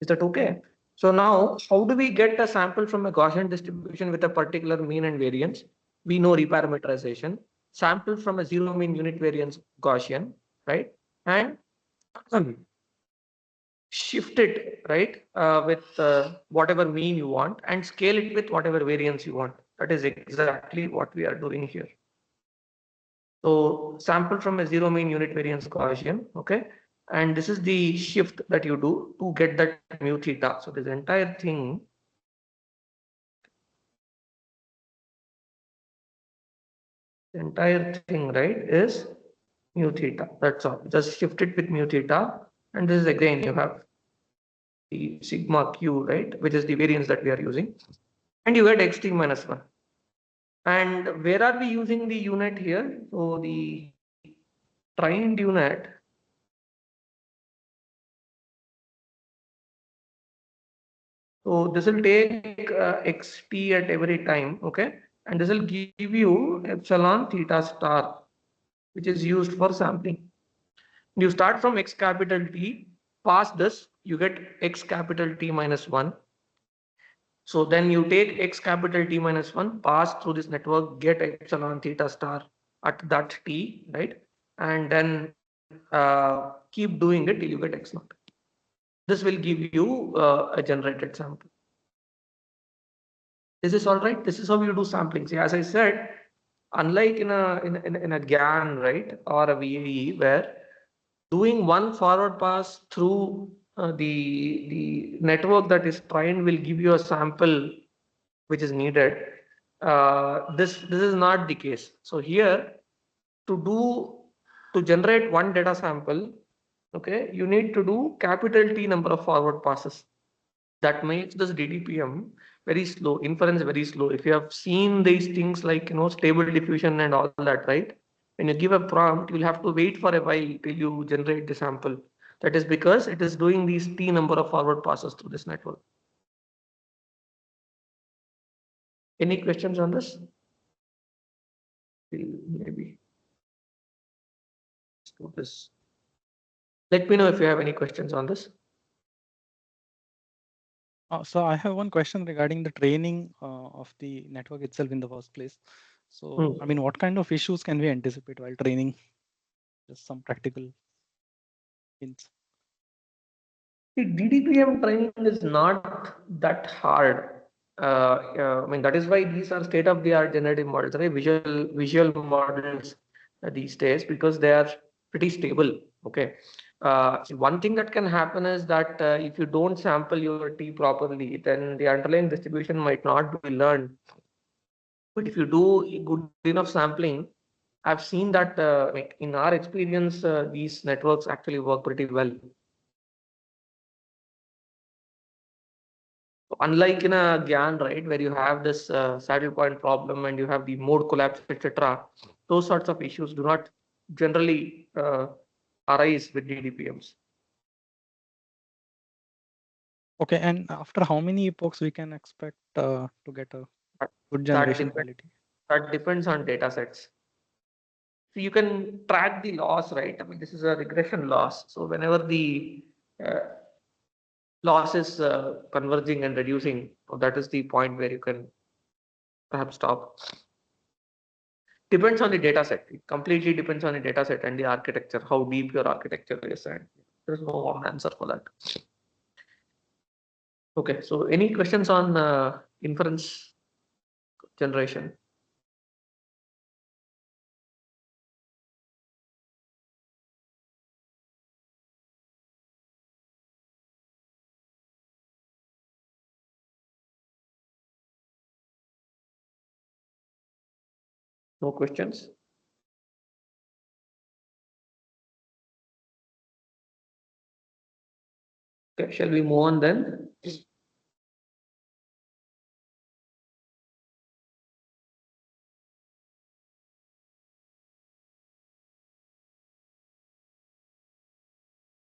is that okay? So now, how do we get a sample from a Gaussian distribution with a particular mean and variance? We know reparameterization. sample from a zero mean unit variance Gaussian, right? And shift it, right, with whatever mean you want and scale it with whatever variance you want. That is exactly what we are doing here. So sample from a zero mean unit variance Gaussian, okay? And this is the shift that you do to get that mu theta. So this entire thing right, is mu theta. That's all. Just shift it with mu theta. And this is again, you have the sigma q, right, which is the variance that we are using. And you get xt minus 1. And where are we using the unit here? So the trained unit, so this will take xt at every time, okay? And this will give you epsilon theta star, which is used for sampling. You start from x capital T, pass this, you get x capital T minus 1. So then you take x capital T minus 1, pass through this network, get epsilon theta star at that T, right? And then keep doing it till you get x naught. This will give you a generated sample. Is this all right? This is how you do sampling. See, as I said, unlike in a GAN, right, or a VAE, where doing one forward pass through the network that is trained will give you a sample which is needed. This is not the case. So here to generate one data sample, okay, you need to do capital T number of forward passes. That makes this DDPM very slow, inference very slow. If you have seen these things like stable diffusion and all that, right? When you give a prompt, you'll have to wait for a while till you generate the sample. That is because it is doing these T number of forward passes through this network. Any questions on this? Maybe let's do this. Let me know if you have any questions on this. So I have one question regarding the training of the network itself in the first place. So, I mean, what kind of issues can we anticipate while training? Just some practical hints. The DDPM training is not that hard. I mean, that is why these are state-of-the-art generative models, right? Visual models these days, because they are pretty stable. Okay. One thing that can happen is that if you don't sample your T properly, then the underlying distribution might not be learned. But if you do good enough sampling, I've seen that like in our experience, these networks actually work pretty well. Unlike in a GAN, right, where you have this saddle point problem and you have the mode collapse, etc., those sorts of issues do not generally arise with DDPMs. Okay, and after how many epochs we can expect to get a good generation quality? That depends on data sets. So you can track the loss, right? I mean, this is a regression loss. So whenever the loss is converging and reducing, so that is the point where you can perhaps stop. Depends on the data set. It completely depends on the data set and the architecture, how deep your architecture is, and there's no one answer for that. Okay, so any questions on inference generation? No questions? Okay, shall we move on then?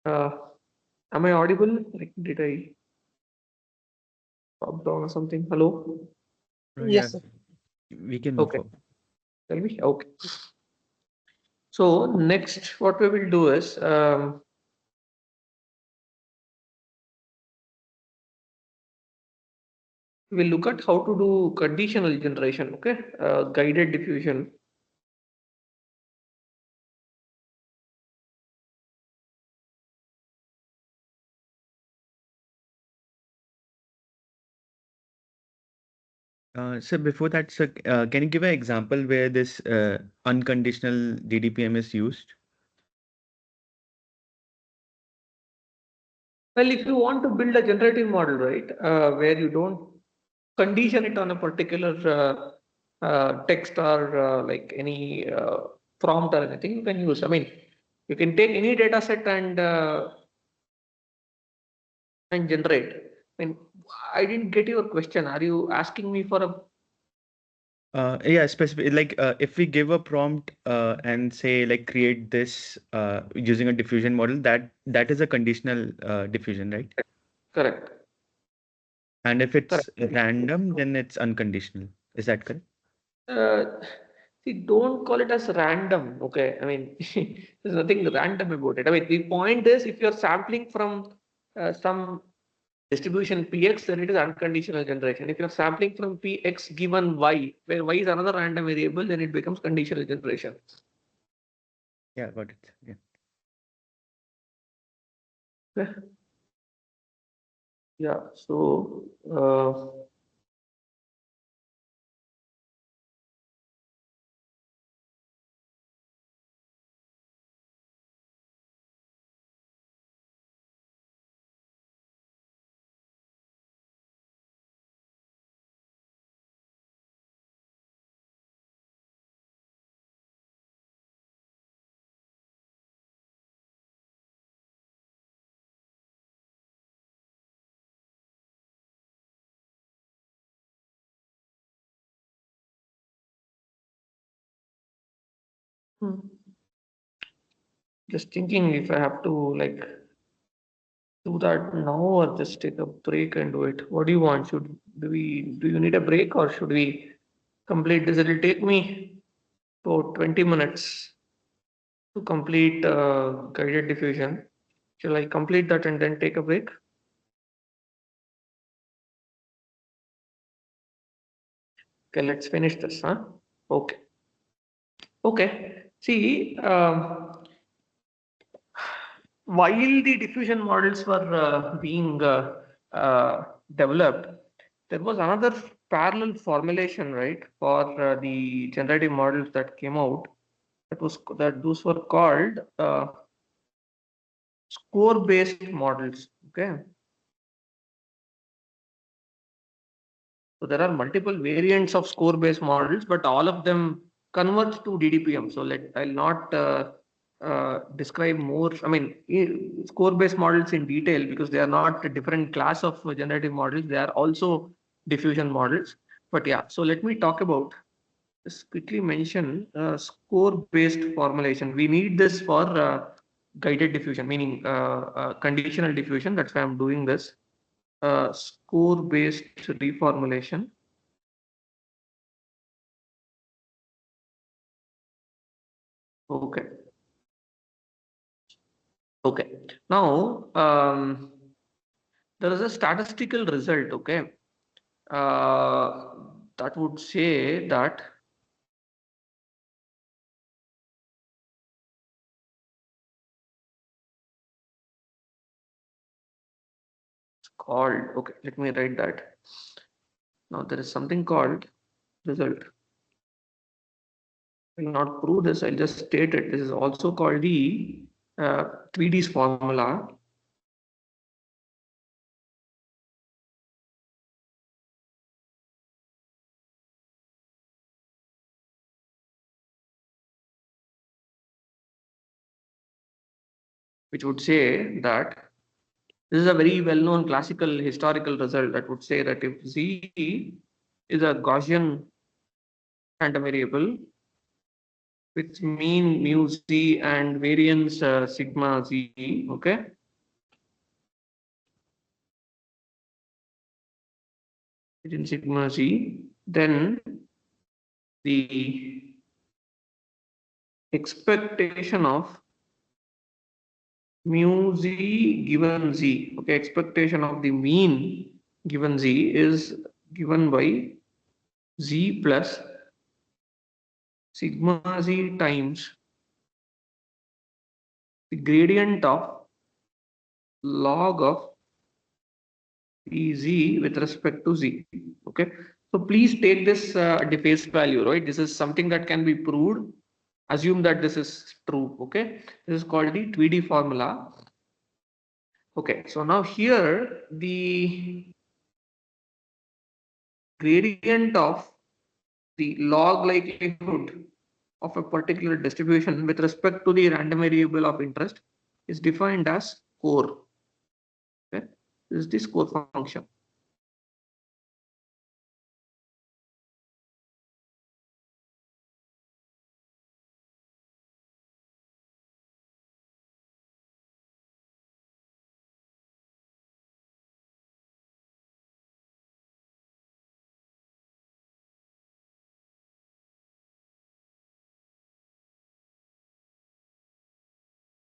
Am I audible? Like, did I drop down or something? Hello? Yes, sir. We can move Okay. forward. Tell me? Okay. So next, what we will do is we'll look at how to do conditional generation, okay? Guided diffusion. So before that, sir, can you give an example where this unconditional DDPM is used? Well, if you want to build a generative model, right, where you don't condition it on a particular text or like any prompt or anything, you can use. I mean, you can take any data set and generate. I mean, I didn't get your question. Are you asking me for a Yeah, specific like if we give a prompt and say like create this using a diffusion model, that is a conditional diffusion, right? correct? And if it's Correct. random, then it's unconditional. Is that correct? Uh, See, don't call it as random. Okay, I mean, there's nothing random about it. I mean, the point is, if you're sampling from some distribution Px, then it is unconditional generation. If you're sampling from Px given y, where y is another random variable, then it becomes conditional generation. Yeah, got it. Yeah. Okay. Yeah. So. Hmm. Just thinking if I have to like do that now or just take a break and do it. What do you want? Do you need a break or should we complete this? It'll take me about 20 minutes to complete guided diffusion. Shall I complete that and then take a break? Okay, let's finish this, huh? Okay. Okay. See, while the diffusion models were being developed, there was another parallel formulation, right, for the generative models that came out. That those were called score-based models. Okay, so there are multiple variants of score-based models, but all of them converge to DDPM. So I'll not describe more. I mean, score-based models in detail because they are not a different class of generative models. They are also diffusion models. But yeah, so let me talk about. Just quickly mention score-based formulation. We need this for guided diffusion, meaning conditional diffusion. That's why I'm doing this. Score-based reformulation. Okay. Okay. Now, there is a statistical result. Okay. That would say that it's called. Okay. Let me write that. Now there is something called result. I will not prove this. I'll just state it. This is also called the 3D's formula. Which would say that this is a very well-known classical historical result that would say that if Z is a Gaussian random variable with mean mu Z and variance sigma Z, okay? In sigma Z, then the expectation of mu Z given Z, okay, expectation of the mean given Z is given by Z plus sigma Z times the gradient of log of z with respect to Z. Okay. So please take this at the face value, right? This is something that can be proved. Assume that this is true, okay? This is called the Tweedy formula. Okay, so now here the gradient of the log likelihood of a particular distribution with respect to the random variable of interest is defined as score. Okay, this is the score function.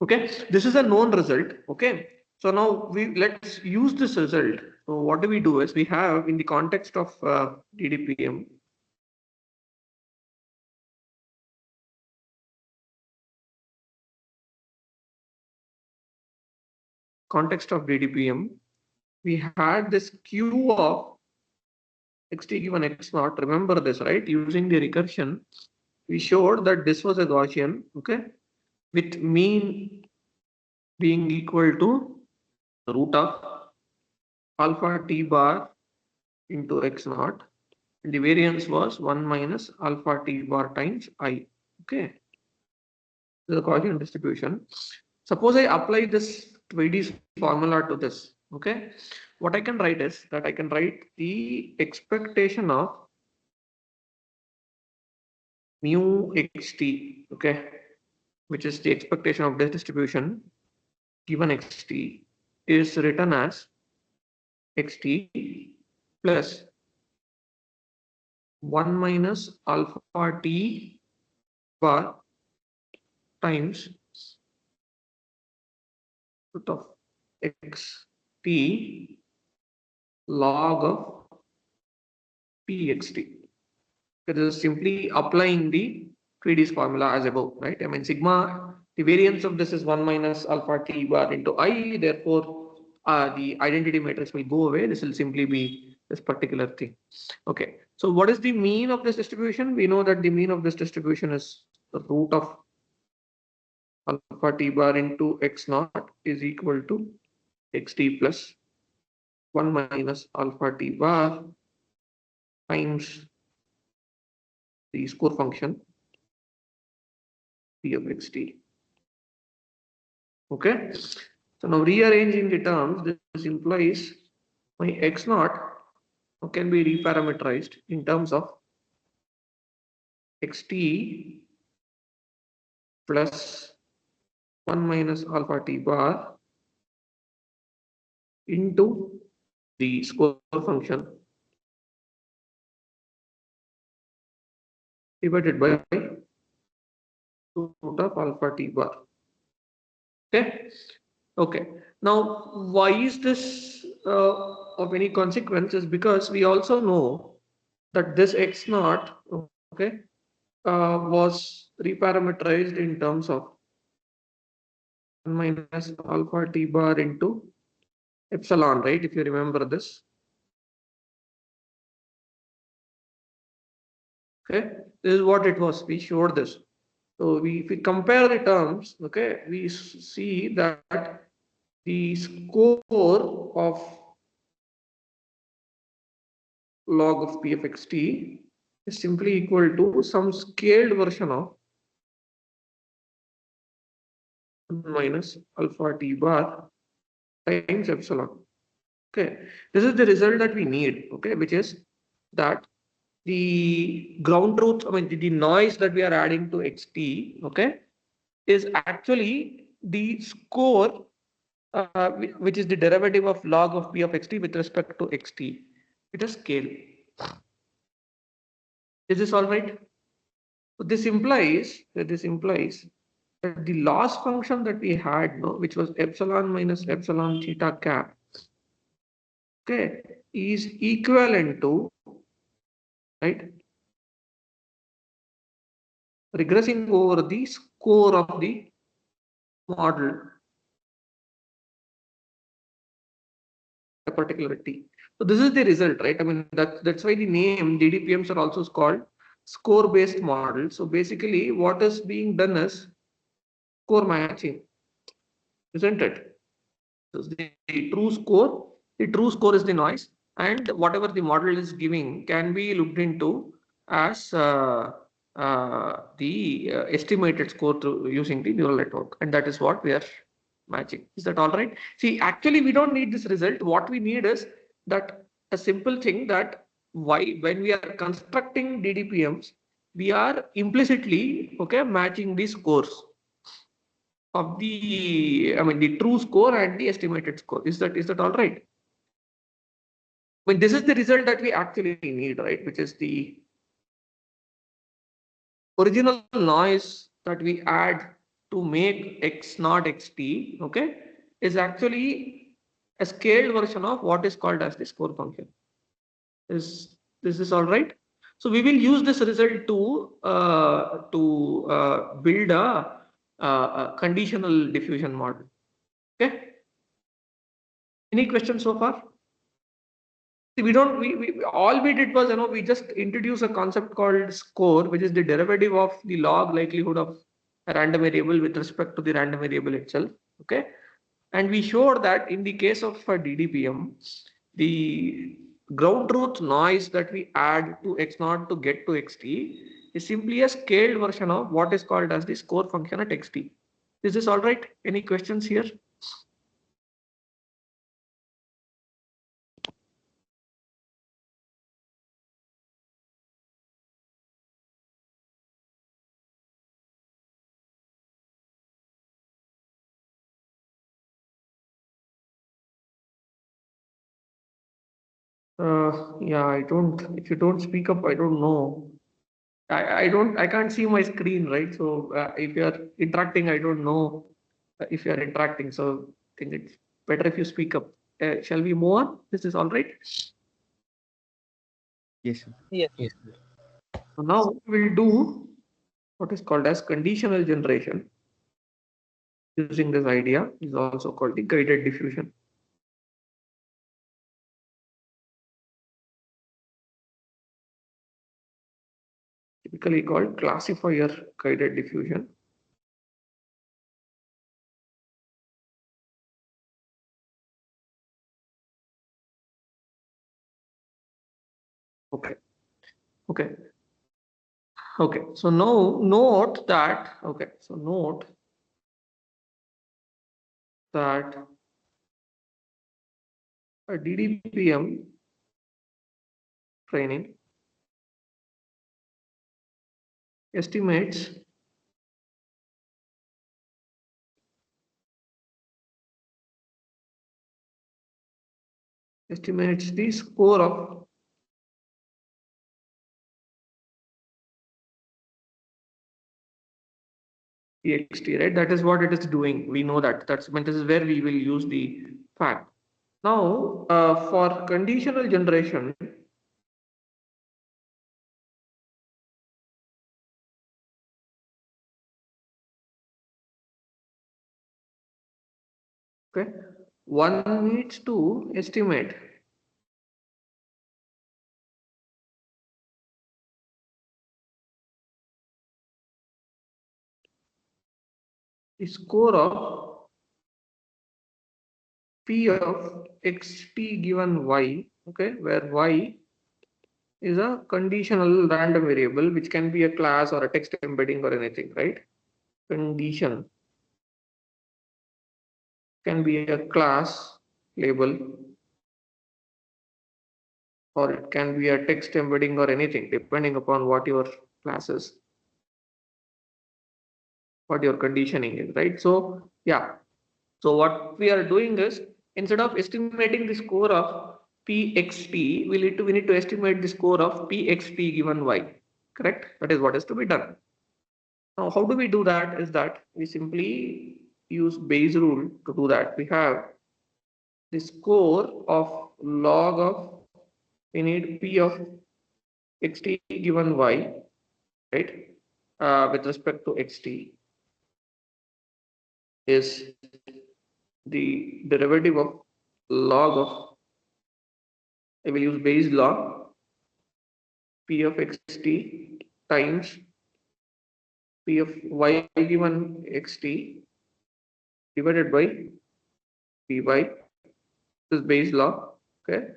Okay, this is a known result. Okay, so now let's use this result. So what do we do is we have in the context of DDPM, we had this Q of xt given x naught. Remember this, right? Using the recursion, we showed that this was a Gaussian, okay, with mean being equal to the root of alpha t bar into x naught. And the variance was 1 minus alpha t bar times I. Okay, this is the Gaussian distribution. Suppose I apply this Tweedy's formula to this. Okay, what I can write is that I can write the expectation of mu xt, okay, which is the expectation of this distribution given xt, is written as xt plus 1 minus alpha t bar times root of xt log of pxt. This is simply applying the Tweedy's formula as above, right? I mean, sigma, the variance of this is 1 minus alpha t bar into I, therefore, the identity matrix will go away. This will simply be this particular thing. Okay, so what is the mean of this distribution? We know that the mean of this distribution is the root of alpha t bar into x naught is equal to xt plus 1 minus alpha t bar times the score function p of xt. Okay, so now rearranging the terms, this implies my x naught can be reparameterized in terms of xt plus 1 minus alpha t bar into the score function divided by root of alpha t bar. Okay, okay. Now, why is this of any consequence? Is because we also know that this x naught, okay, was reparameterized in terms of 1 minus alpha t bar into epsilon, right? If you remember this. Okay, this is what it was. We showed this. So if we compare the terms, okay, we see that the score of log of p of xt is simply equal to some scaled version of 1 minus alpha t bar times epsilon. Okay, this is the result that we need, okay, which is that the ground truth, I mean the noise that we are adding to xt, okay, is actually the score which is the derivative of log of p of xt with respect to xt with a scale. Is this all right? So this implies that the loss function that we had, no, which was epsilon minus epsilon theta cap, okay, is equivalent to, right, regressing over the score of the model a particular t. So this is the result, right? I mean, that's why the name DDPMs are also called score-based models. So basically, what is being done is score matching, isn't it? So the true score is the noise, and whatever the model is giving can be looked into as the estimated score through using the neural network, and that is what we are matching. Is that all right? See, actually, we don't need this result. What we need is that a simple thing that why when we are constructing DDPMs, we are implicitly matching the scores of the, I mean, the true score and the estimated score. Is that all right? I mean, this is the result that we actually need, right? Which is the original noise that we add to make x not xt, okay, is actually a scaled version of what is called as the score function. Is this is all right? So we will use this result to build a conditional diffusion model. Okay. Any questions so far? We don't we all we did was we just introduce a concept called score, which is the derivative of the log likelihood of a random variable with respect to the random variable itself. Okay, and we showed that in the case of a DDPM, the ground truth noise that we add to x naught to get to xt is simply a scaled version of what is called as the score function at xt. Is this all right? Any questions here? Yeah, I don't. If you don't speak up, I don't know. I can't see my screen, right? So if you are interacting, I don't know if you are interacting. So I think it's better if you speak up. Shall we move on? This is all right. Yes, sir. Yes. Yes. So now we'll do what is called as conditional generation using this idea is also called the guided diffusion. Typically called classifier guided diffusion. Okay. Okay. Okay. So now note that. Okay. So note that a DDPM training estimates the score of txt, right? That is what it is doing. We know that. That's when this is where we will use the fact. Now, for conditional generation, okay, one needs to estimate the score of p of xt given y, okay, where y is a conditional random variable which can be a class or a text embedding or anything, right? Condition can be a class label or it can be a text embedding or anything depending upon what your class is, what your conditioning is, right? So yeah, so what we are doing is instead of estimating the score of pxt, we need to estimate the score of pxt given y, correct? That is what is to be done. Now how do we do that is that we simply use Bayes rule to do that. We have the score of log of, we need p of xt given y, right, with respect to xt is the derivative of log of I will use Bayes law, P of xt times P of y given xt divided by Py. This is Bayes law. Okay.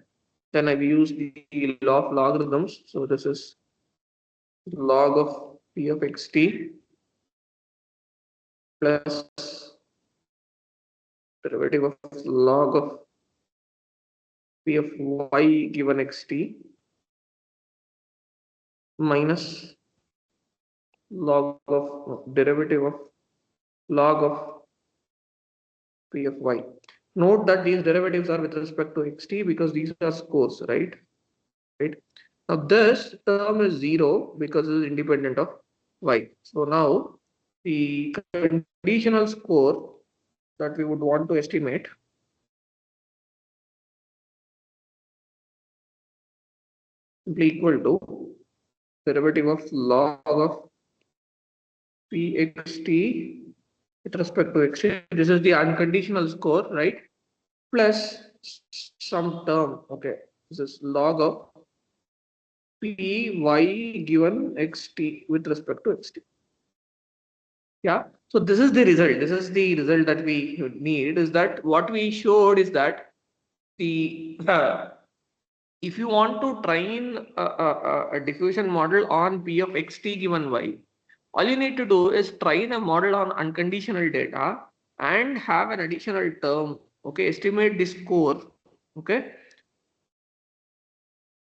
Then I will use the law of logarithms. So this is log of P of xt plus derivative of log of P of y given xt minus log of derivative of log of P of y. Note that these derivatives are with respect to xt because these are scores, right? Right. Now this term is 0 because it is independent of y. So now the conditional score that we would want to estimate simply equal to derivative of log of pxt with respect to xt. This is the unconditional score, right? Plus some term. Okay, this is log of py given xt with respect to xt. Yeah, so this is the result. This is the result that we need. Is that what we showed is that the if you want to train a diffusion model on p of xt given y, all you need to do is train a model on unconditional data and have an additional term. Okay, estimate the score. Okay,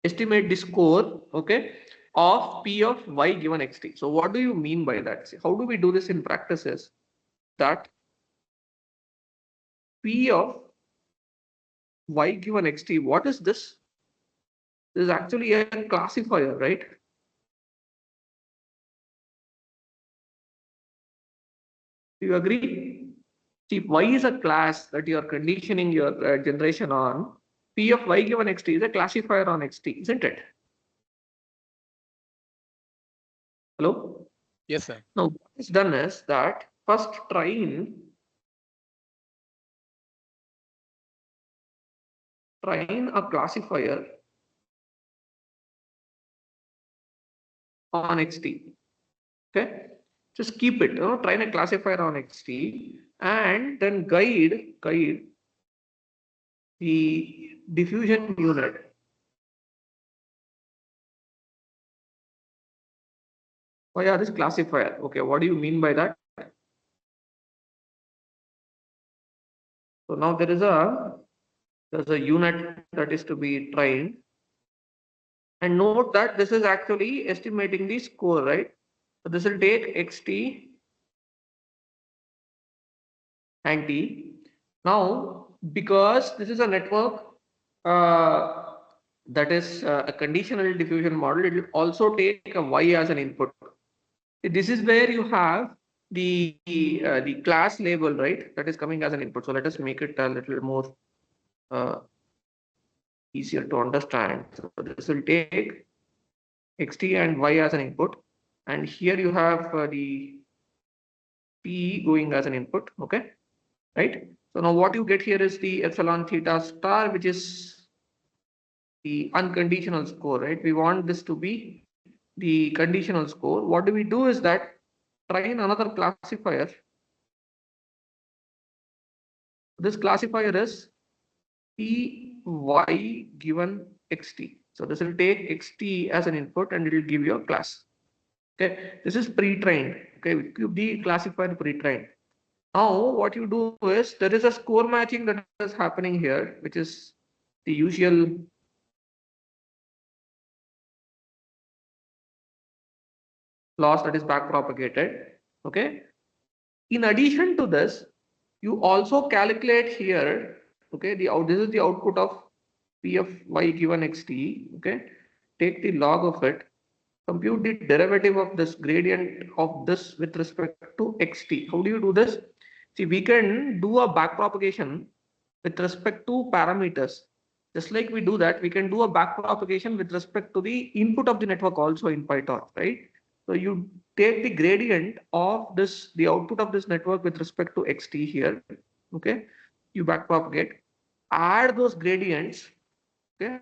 estimate the score. Okay, of p of y given xt. So what do you mean by that? See, how do we do this in practices? That p of y given xt, what is this? This is actually a classifier, right? Do you agree? See, y is a class that you are conditioning your generation on. P of y given xt is a classifier on xt, isn't it? Hello? Yes, sir. Now, what is done is that first train a classifier on xt. Okay, just keep it. Train a classifier on xt and then guide the diffusion unit. Oh yeah, this classifier. Okay, what do you mean by that? So now there's a unit that is to be trained, and note that this is actually estimating the score, right? So this will take xt and t. Now, because this is a network that is a conditional diffusion model, it will also take a y as an input. This is where you have the class label, right? That is coming as an input. So let us make it a little more easier to understand. So this will take xt and y as an input, and here you have the p going as an input. Okay, right? So now what you get here is the epsilon theta star, which is the unconditional score, right? We want this to be the conditional score. What do we do is that train another classifier. This classifier is py given xt. So this will take xt as an input and it will give you a class. Okay, this is pre-trained. Okay, we keep the classifier pre-trained. Now what you do is there is a score matching that is happening here, which is the usual loss that is back propagated. Okay, in addition to this, you also calculate here. Okay, this is the output of p of y given xt. Okay, take the log of it, compute the derivative of this gradient of this with respect to xt. How do you do this? See, we can do a back propagation with respect to parameters. Just like we do that, we can do a back propagation with respect to the input of the network also in PyTorch, right? So you take the gradient of this, the output of this network with respect to xt here. Okay, you back propagate, add those gradients. Okay,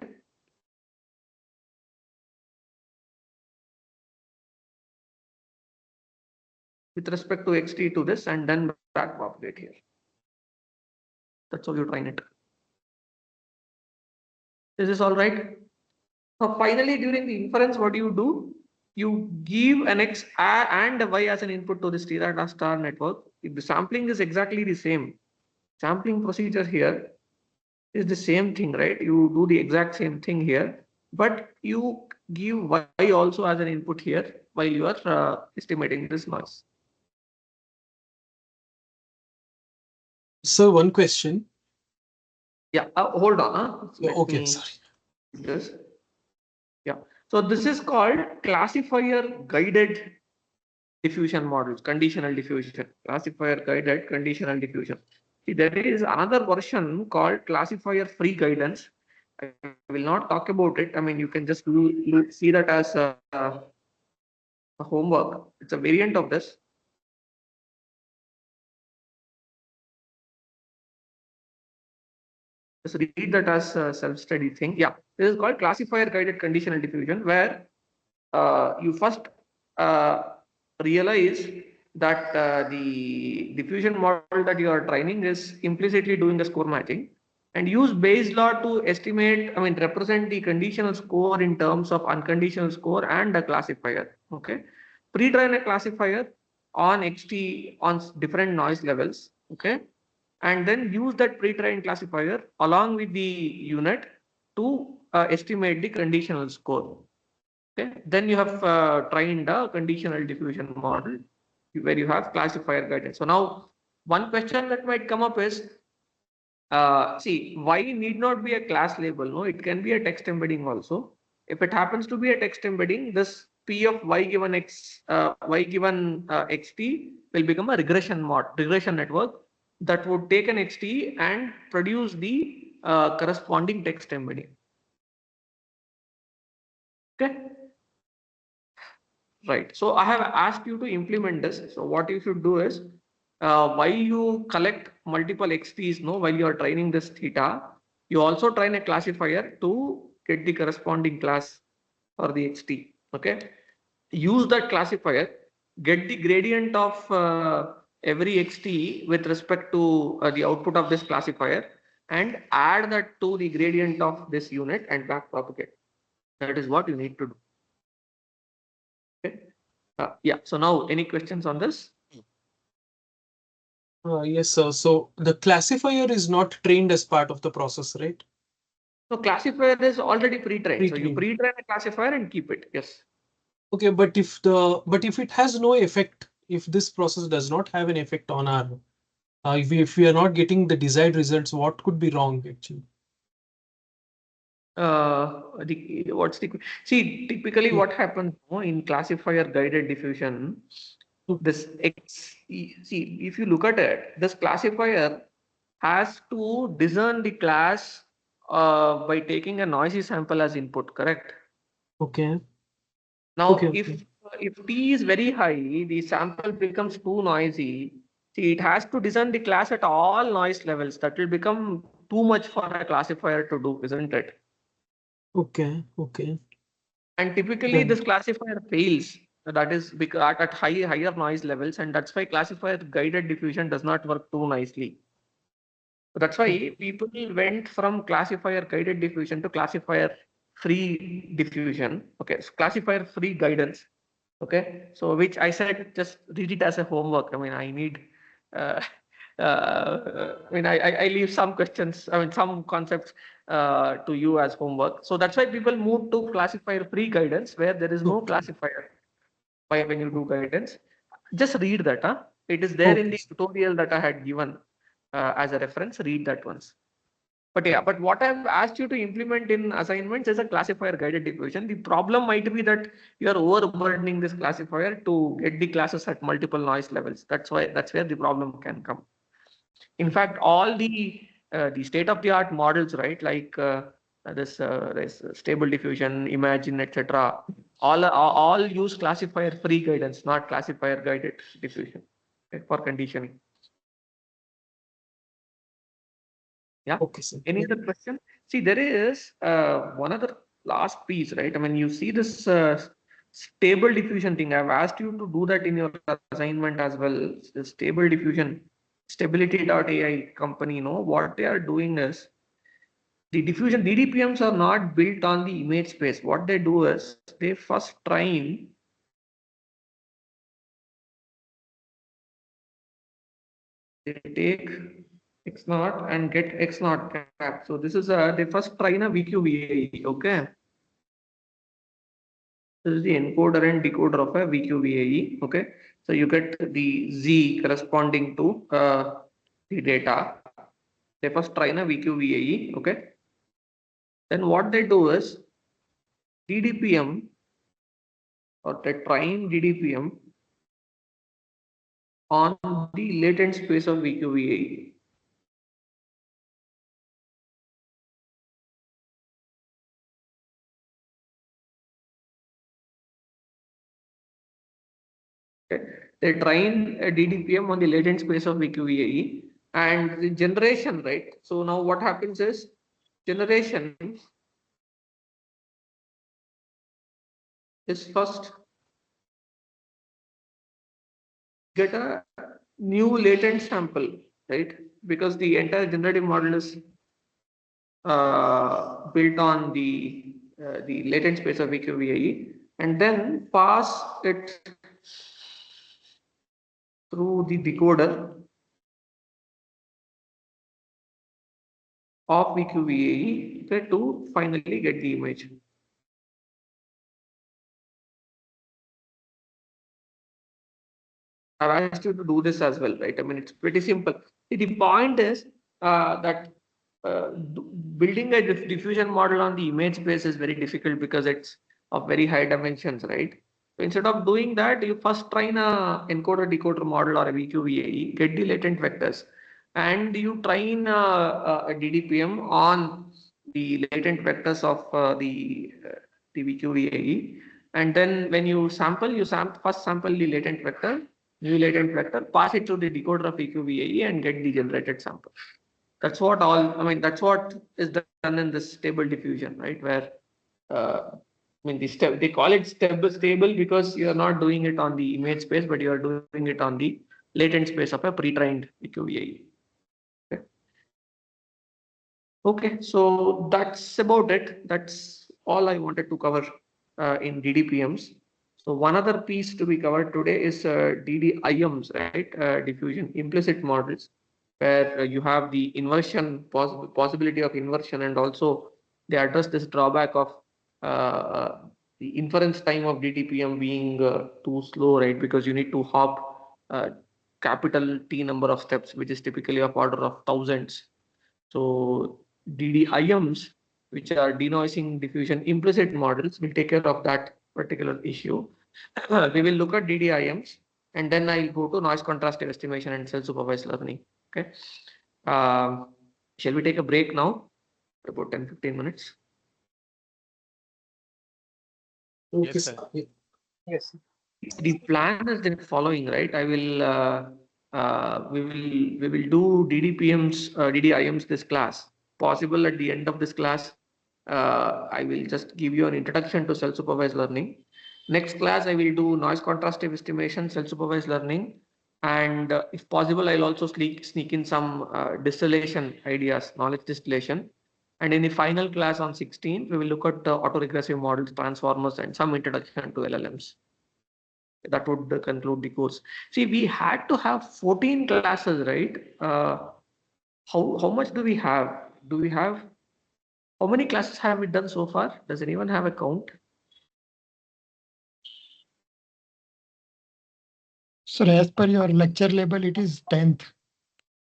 with respect to xt to this and then back propagate here. That's how you train it. Is this all right? So finally, during the inference, what do? You give an x and a y as an input to this T star network. If the sampling is exactly the same, sampling procedure here is the same thing, right? You do the exact same thing here, but you give y also as an input here while you are estimating this noise. So one question. Yeah, hold on. Okay, sorry. This. Yeah. So this is called classifier guided diffusion models, conditional diffusion, classifier guided conditional diffusion. See, there is another version called classifier free guidance. I will not talk about it. I mean, you can just see that as a homework. It's a variant of this. Just read that as a self-study thing. Yeah, this is called classifier guided conditional diffusion, where you first uh, realize that the diffusion model that you are training is implicitly doing the score matching, and use Bayes law to estimate, I mean, represent the conditional score in terms of unconditional score and a classifier. Okay, pre-train a classifier on XT on different noise levels. Okay, and then use that pre-trained classifier along with the unit to estimate the conditional score. Okay, then you have trained a conditional diffusion model where you have classifier guidance. So now one question that might come up is, see, y need not be a class label. No, it can be a text embedding also. If it happens to be a text embedding, this p of y given x, y given xt will become a regression network that would take an xt and produce the corresponding text embedding. Okay. Right. So I have asked you to implement this. So what you should do is, while you collect multiple XTs, no, while you are training this theta, you also train a classifier to get the corresponding class for the XT. Okay. Use that classifier, get the gradient of every XT with respect to the output of this classifier, and add that to the gradient of this unit and back propagate. That is what you need to do. Okay. Yeah. So now, any questions on this? Yes, sir. So the classifier is not trained as part of the process, right? So classifier is already pre-trained. So you Pre-trained. pre-train a classifier and keep it. Yes. Okay, but if it has no effect, if this process does not have an effect on our, if we are not getting the desired results, what could be wrong actually? What's the see? Typically, what happens in classifier guided diffusion? This X. See, if you look at it, this classifier has to discern the class by taking a noisy sample as input. Correct. Okay. Now, Okay. if T is very high, the sample becomes too noisy. See, it has to discern the class at all noise levels. That will become too much for a classifier to do, isn't it? Okay. Okay. And typically, Then this classifier fails. That is because at higher noise levels, and that's why classifier guided diffusion does not work too nicely. So that's why people went from classifier guided diffusion to classifier free diffusion. Okay, so classifier free guidance. Okay, so which I said just read it as a homework. I mean, I need, uh, I leave some questions, I mean, some concepts to you as homework. So that's why people move to classifier free guidance where there is no classifier when you do guidance. Just read that. Huh? It is there in the tutorial that I had given as a reference. Read that once. But yeah, but what I've asked you to implement in assignments is a classifier guided diffusion. The problem might be that you are overburdening this classifier to get the classes at multiple noise levels. That's where the problem can come. In fact, all the state of the art models, right, like this stable diffusion, imagine, etc., all use classifier free guidance, not classifier guided diffusion, okay, for conditioning. Yeah. okay, sir. Any other question? See, there is one other last piece, right? I mean, you see this stable diffusion thing. I've asked you to do that in your assignment as well. The stable diffusion, stability.ai company, what they are doing is the diffusion DDPMs are not built on the image space. What they do is they first train they take x naught and get x naught cap. So this is they first train a VQVAE. Okay. This is the encoder and decoder of a VQVAE. Okay. So you get the Z corresponding to the data. They first train a VQVAE. Okay. Then what they do is DDPM or they train DDPM on the latent space of VQVAE. Okay. They train a DDPM on the latent space of VQVAE and the generation, right? So now what happens is generation is first get a new latent sample, right? Because the entire generative model is built on the latent space of VQVAE and then pass it through the decoder of VQVAE to finally get the image. I've asked you to do this as well, right? I mean, it's pretty simple. The point is that building a diffusion model on the image space is very difficult because it's of very high dimensions, right? So instead of doing that, you first train a encoder decoder model or a VQVAE, get the latent vectors, and you train a DDPM on the latent vectors of the VQVAE. And then when you sample, first sample the latent vector, new latent vector, pass it to the decoder of VQVAE and get the generated sample. That's what that's what is done in this stable diffusion, right? Where they call it stable because you are not doing it on the image space, but you are doing it on the latent space of a pre-trained VQVAE. Okay, so that's about it. That's all I wanted to cover in DDPMs. So one other piece to be covered today is DDIMs, right? Diffusion implicit models, where you have the inversion possibility of inversion, and also they address this drawback of the inference time of DDPM being too slow, right? Because you need to hop capital T number of steps, which is typically of order of thousands. So DDIMs, which are denoising diffusion implicit models, will take care of that particular issue. We will look at DDIMs and then I'll go to noise contrastive estimation and self-supervised learning. Okay. Shall we take a break now? About 10-15 minutes. Okay, Yes, sir. sir. Yes. The plan is the following, right? I will we will do DDPMs, DDIMs this class. Possible at the end of this class, I will just give you an introduction to self-supervised learning. Next class, I will do noise contrastive estimation, self-supervised learning, and if possible, I'll also sneak in some distillation ideas, knowledge distillation. And in the final class on 16th, we will look at autoregressive models, transformers, and some introduction to LLMs. That would conclude the course. See, we had to have 14 classes, right? How much do we have? Do we have, how many classes have we done so far? Does anyone have a count? So as per your lecture label, it is 10th.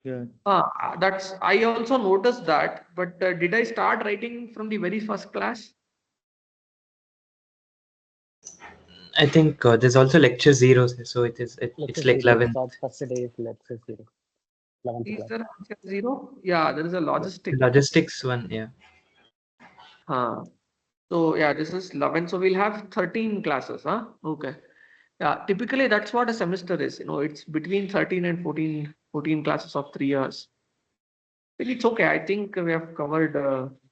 Yeah. That's, I also noticed that, but did I start writing from the very first class? I think there's also lecture 0, so it's Lecture like 0. 11. First day is lecture 0. 11th Is class. there lecture 0? Yeah, there is a logistic. Logistics one, yeah. So yeah, this is 11. So we'll have 13 classes, huh? Okay. Yeah, typically that's what a semester is. It's between 13 and 14 classes of 3 years. But it's okay. I think we have covered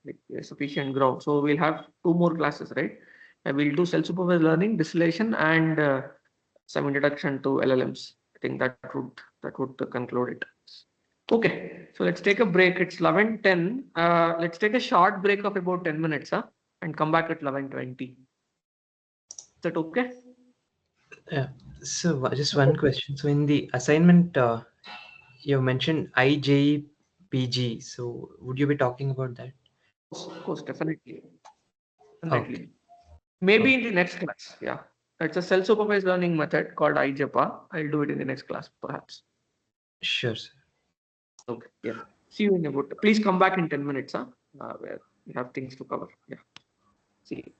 like sufficient ground. So we'll have 2 more classes, right? We'll do self-supervised learning, distillation, and some introduction to LLMs. I think that would conclude it. Okay, so let's take a break. It's 11:10. Let's take a short break of about 10 minutes, and come back at 11:20. Is that okay? Yeah. So just one question. So in the assignment, you mentioned IJPG. So would you be talking about that? Of course, definitely. Okay. Definitely. Maybe in Okay. the next class. Yeah. It's a self-supervised learning method called IJPA. I'll do it in the next class, perhaps. Sure, sir. Okay. Yeah. See you in about. Please come back in 10 minutes, where we have things to cover. Yeah. See you.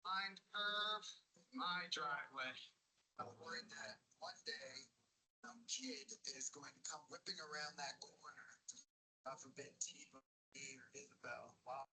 Mind curve, my driveway. I'm worried that one day some kid is going to come whipping around that corner. God forbid T-Bone or Isabel. Wow.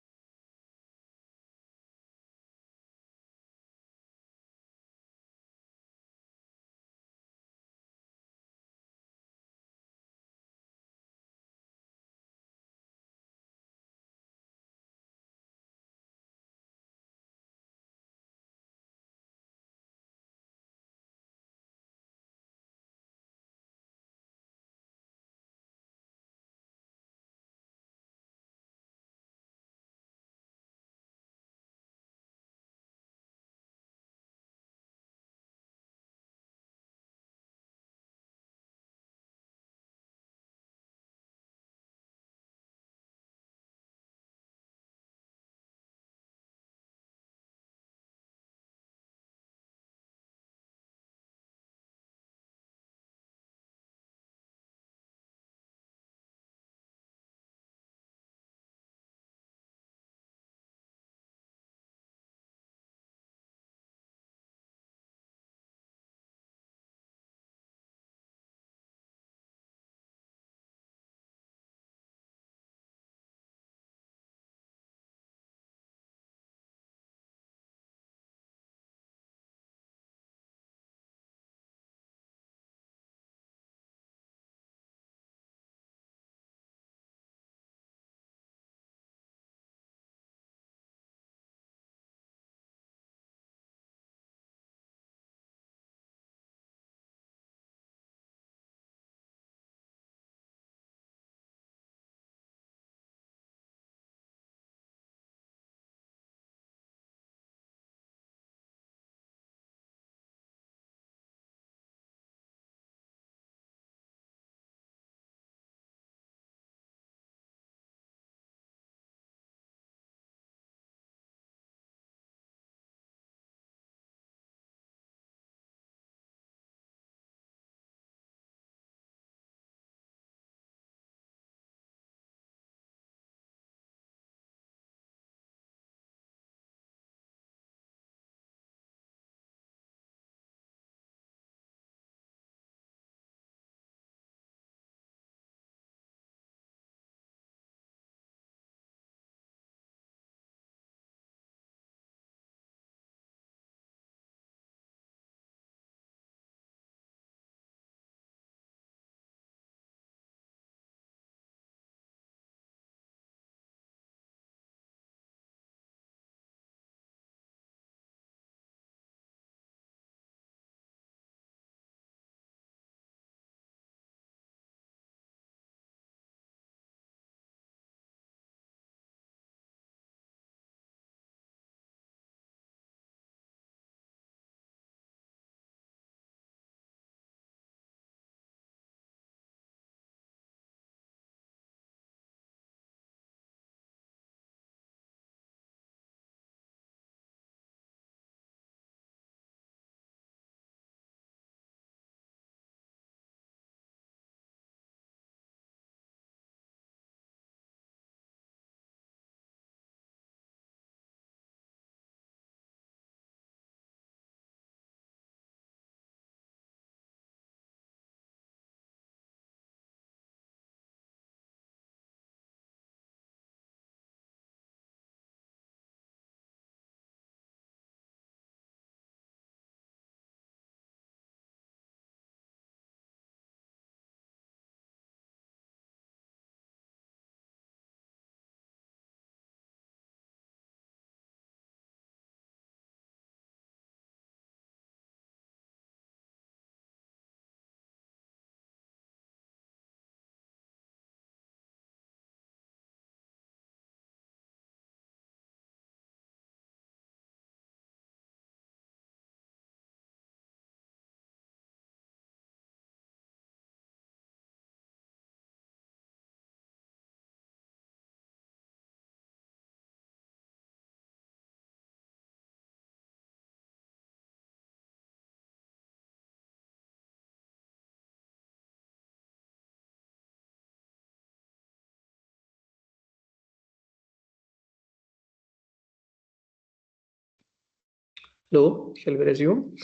Hello, shall we resume?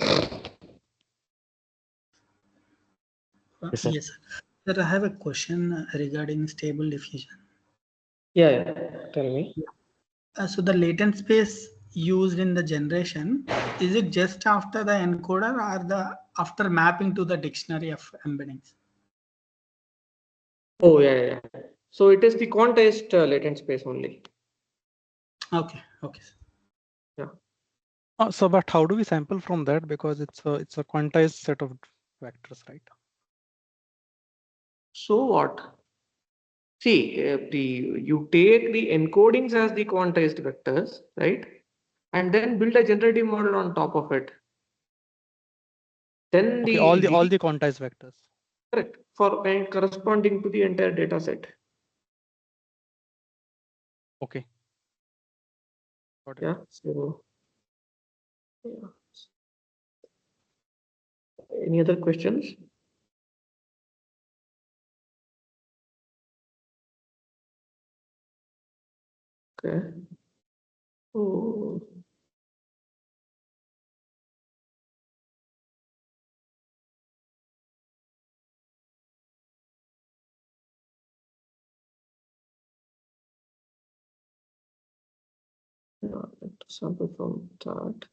Yes, sir. Yes, sir. I have a question regarding stable diffusion. Yeah, tell me. So the latent space used in the generation, is it just after the encoder or the after mapping to the dictionary of embeddings? Oh, yeah. So it is the quantized latent space only. Okay. Yeah. So, but how do we sample from that? Because it's a quantized set of vectors, right? So what? See, you take the encodings as the quantized vectors, right? And then build a generative model on top of it. Then Okay, the all DD the quantized vectors. correct for and corresponding to the entire data set. Okay. Got it. Yeah. So yeah. Any other questions? Okay. Oh. Yeah, sample from that.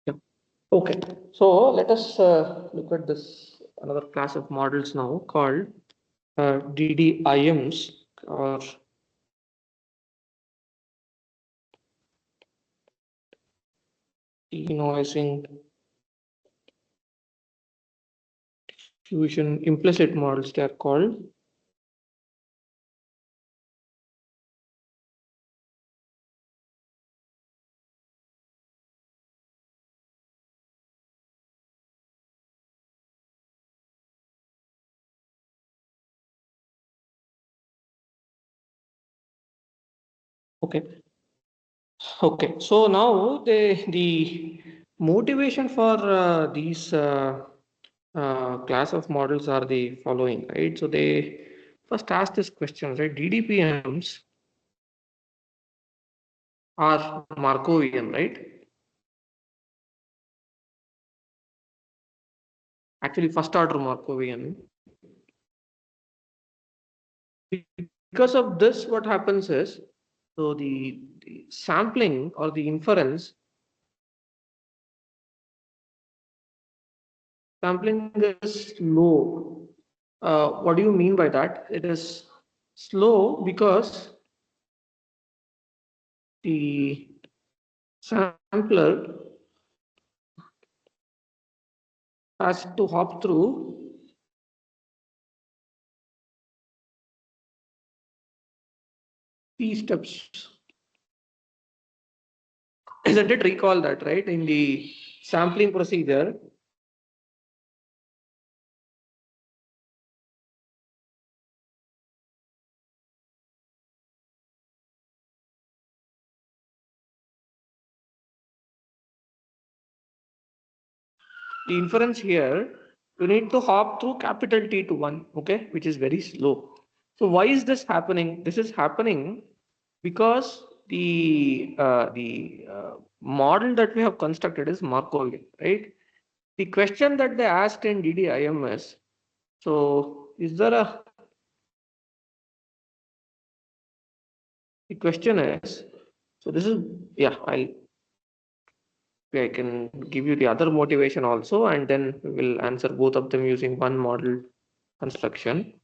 Yeah. Okay. So let us look at this another class of models now called DDIMs or denoising diffusion implicit models they are called. Okay. Okay. So now the motivation for these class of models are the following, right? So they first ask this question, right? DDPMs are Markovian, right? Actually, first order Markovian. Because of this, what happens is, so the sampling or the inference, sampling is slow. What do you mean by that? It is slow because the sampler has to hop through T steps. Isn't it? Recall that, right? In the sampling procedure, the inference here, you need to hop through capital T to 1, okay, which is very slow. So why is this happening? This is happening because the model that we have constructed is Markovian, right? The question that they asked in DDIM is, so is there a, the question is, so this is, yeah, I can give you the other motivation also, and then we will answer both of them using one model construction.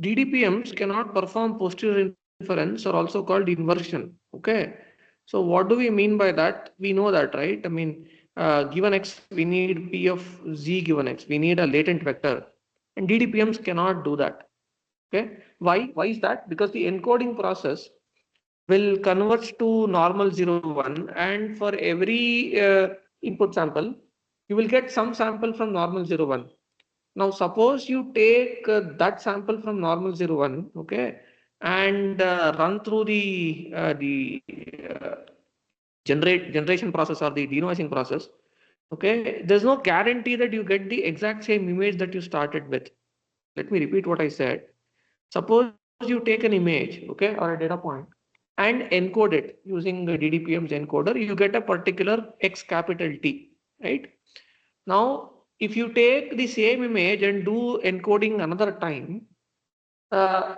DDPMs cannot perform posterior inference or also called inversion. Okay. So what do we mean by that? We know that, right? I mean, given X, we need P of Z given X. We need a latent vector. And DDPMs cannot do that. Okay. Why? Why is that? Because the encoding process will converge to normal 0, 1. And for every input sample, you will get some sample from normal 0, 1. Now, suppose you take that sample from normal 0, 1, okay, and run through the generation process or the denoising process, okay, there's no guarantee that you get the exact same image that you started with. Let me repeat what I said. Suppose you take an image, okay, or a data point, and encode it using the DDPM's encoder, you get a particular X capital T, right? Now, if you take the same image and do encoding another time,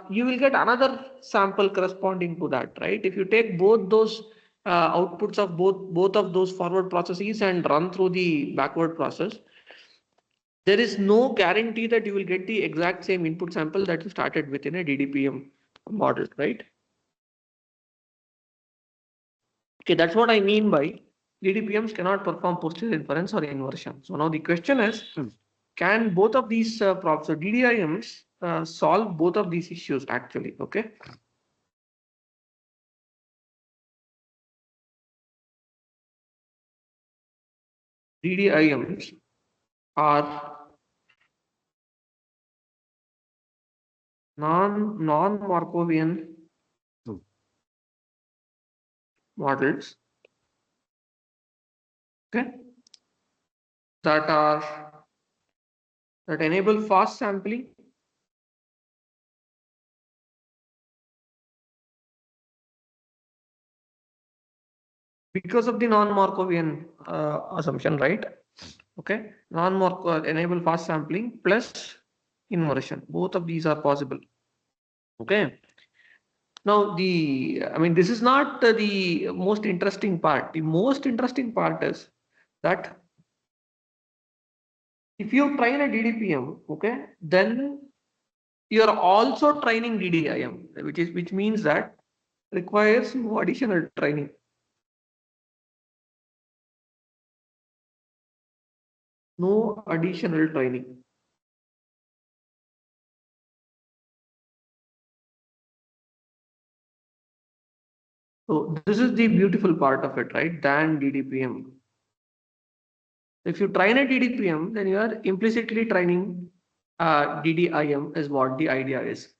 you will get another sample corresponding to that, right? If you take both those outputs of both of those forward processes and run through the backward process, there is no guarantee that you will get the exact same input sample that you started with in a DDPM model, right? Okay, that's what I mean by DDPMs cannot perform posterior inference or inversion. So now the question is, can both of these props, so DDIMs solve both of these issues actually, okay? DDIMs are non-Markovian models, okay, that enable fast sampling because of the non-Markovian assumption, right? Okay, non-Markov enable fast sampling plus inversion. Both of these are possible. Okay. Now I mean, this is not the most interesting part. The most interesting part is that if you train a DDPM, okay, then you are also training DDIM, which means that requires no additional training. No additional training. So this is the beautiful part of it, right? Than DDPM. If you train a DDPM, then you are implicitly training DDIM is what the idea is.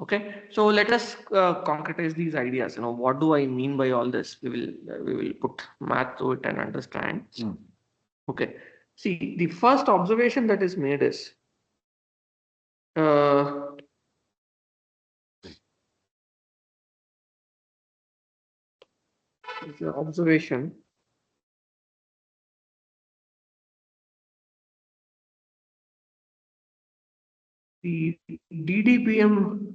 Okay, so let us concretize these ideas. You know, what do I mean by all this? We will put math to it and understand. Okay, see, the first observation that is made is the observation the DDPM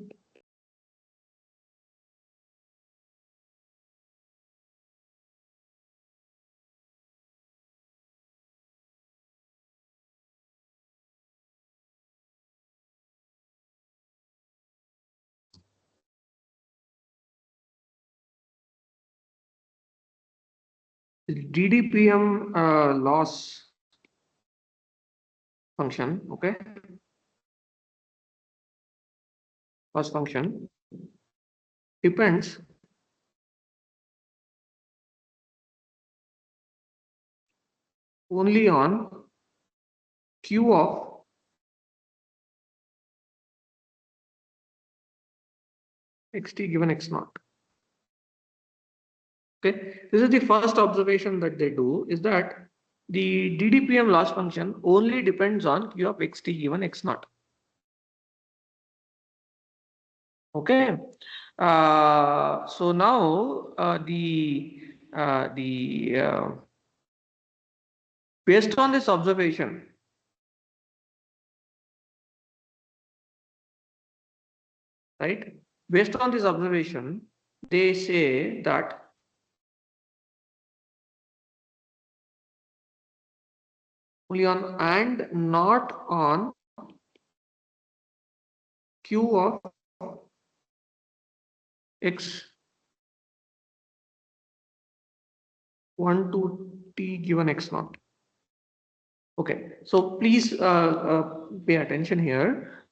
DDPM loss function, okay, loss function depends only on Q of xt given x naught. Okay, this is the first observation that they do, is that the DDPM loss function only depends on Q of xt given x naught. Okay, so now based on this observation, right? Based on this observation, they say that only on and not on Q of x 1 to t given x naught. Okay, so please pay attention here.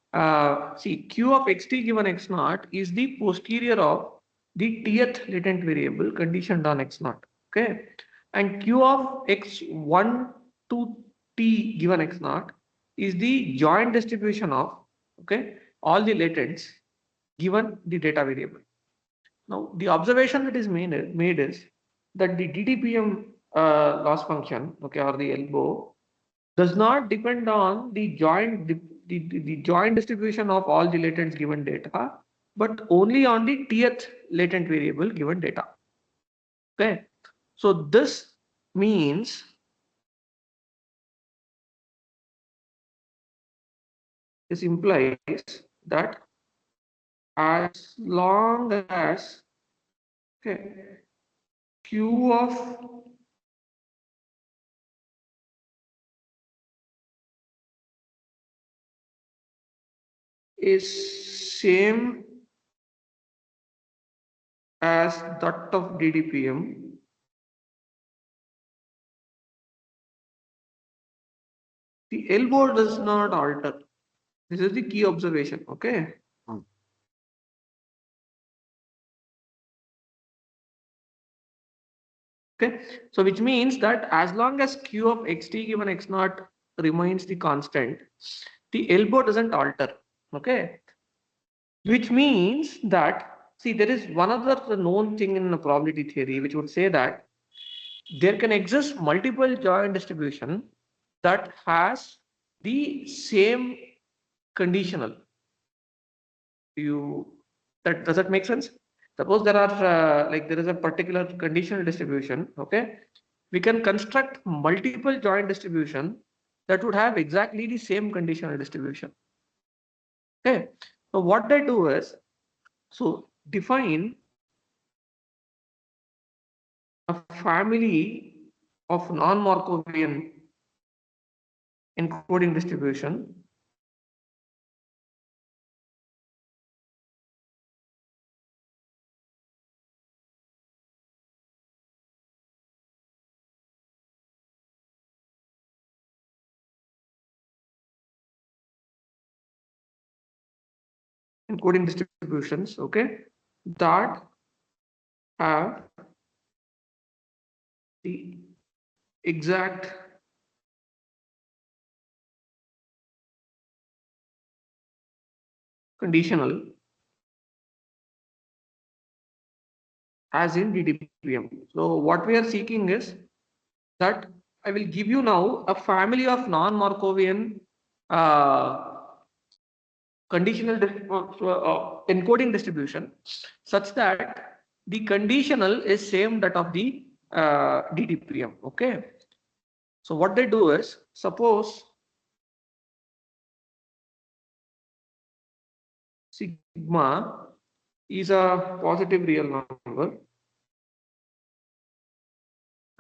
See, Q of xt given x naught is the posterior of the tth latent variable conditioned on x naught. Okay, and Q of x1 to t given x naught is the joint distribution of, okay, all the latents given the data variable. Now, the observation that is made is that the DTPM loss function, okay, or the elbow, does not depend on the joint distribution of all the latents given data, but only on the tth latent variable given data. Okay, so this means this implies that as long as, okay, Q of is same as that of DDPM, the elbow does not alter. This is the key observation. Okay. Okay. So which means that as long as Q of xt given x naught remains the constant, the elbow doesn't alter. Okay. Which means that, see, there is one other known thing in the probability theory which would say that there can exist multiple joint distribution that has the same conditional. Does that make sense? Suppose there are like there is a particular conditional distribution. Okay, we can construct multiple joint distribution that would have exactly the same conditional distribution. Okay, so what they do is, so define a family of non-Markovian encoding distribution encoding distributions, okay, that have the exact conditional as in DDPM. So what we are seeking is that I will give you now a family of non-Markovian conditional encoding distribution such that the conditional is same that of the DDPM. Okay. So what they do is, suppose sigma is a positive real number.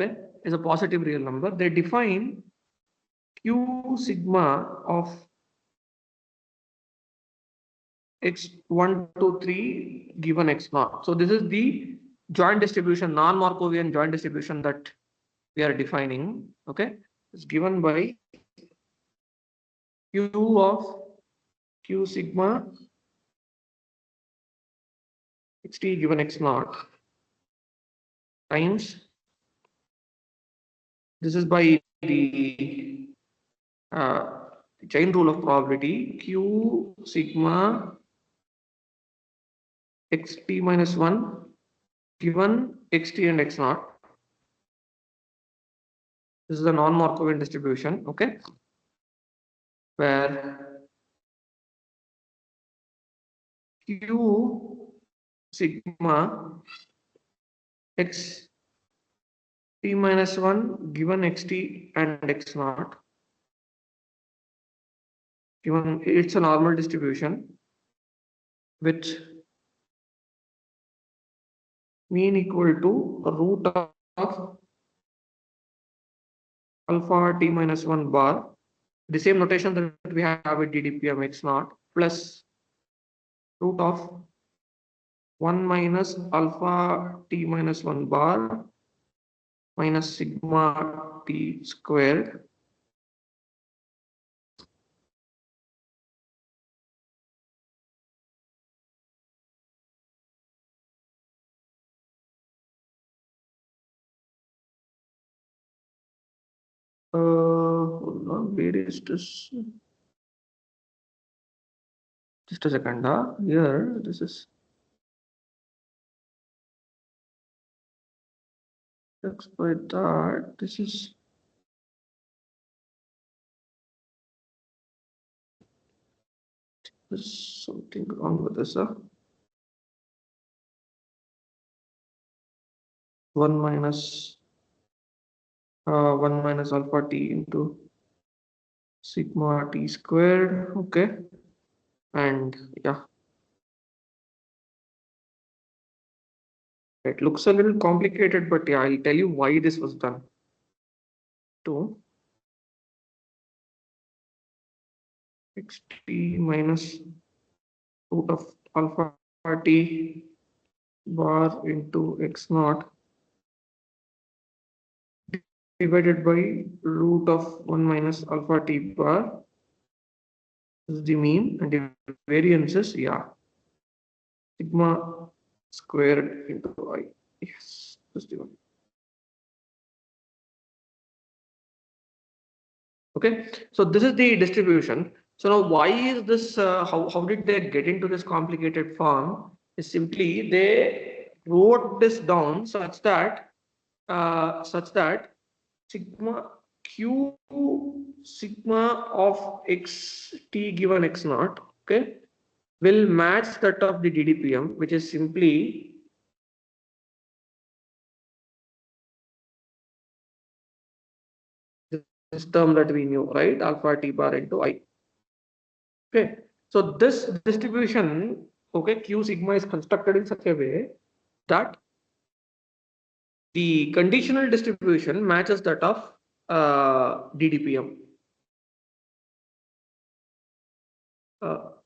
Okay, is a positive real number. They define Q sigma of x1 to 3 given x naught. So this is the joint distribution, non-Markovian joint distribution that we are defining. Okay, it's given by Q of Q sigma xt given x naught times, this is by the chain rule of probability, Q sigma xt minus 1 given xt and x naught. This is the non-Markovian distribution, okay, where Q sigma x t minus 1 given xt and x naught, given it's a normal distribution with mean equal to root of alpha t minus 1 bar, the same notation that we have with DDPM x naught plus root of 1 minus alpha t minus 1 bar minus sigma t squared hold on, where is this? Just a second, here, this is x by that, this is there's something wrong with this, 1 minus 1 minus alpha t into sigma t squared, okay, and yeah, it looks a little complicated, but yeah, I'll tell you why this was done. To xt minus root of alpha t bar into x naught divided by root of 1 minus alpha t bar is the mean, and the variance is, yeah, sigma squared into I. Yes, that's the one. Okay, so this is the distribution. So now why is this, how did they get into this complicated form? Is simply they wrote this down such that sigma q sigma of x t given x naught, okay, will match that of the DDPM, which is simply this term that we knew, right? Alpha t bar into I. Okay, so this distribution, okay, q sigma is constructed in such a way that the conditional distribution matches that of DDPM.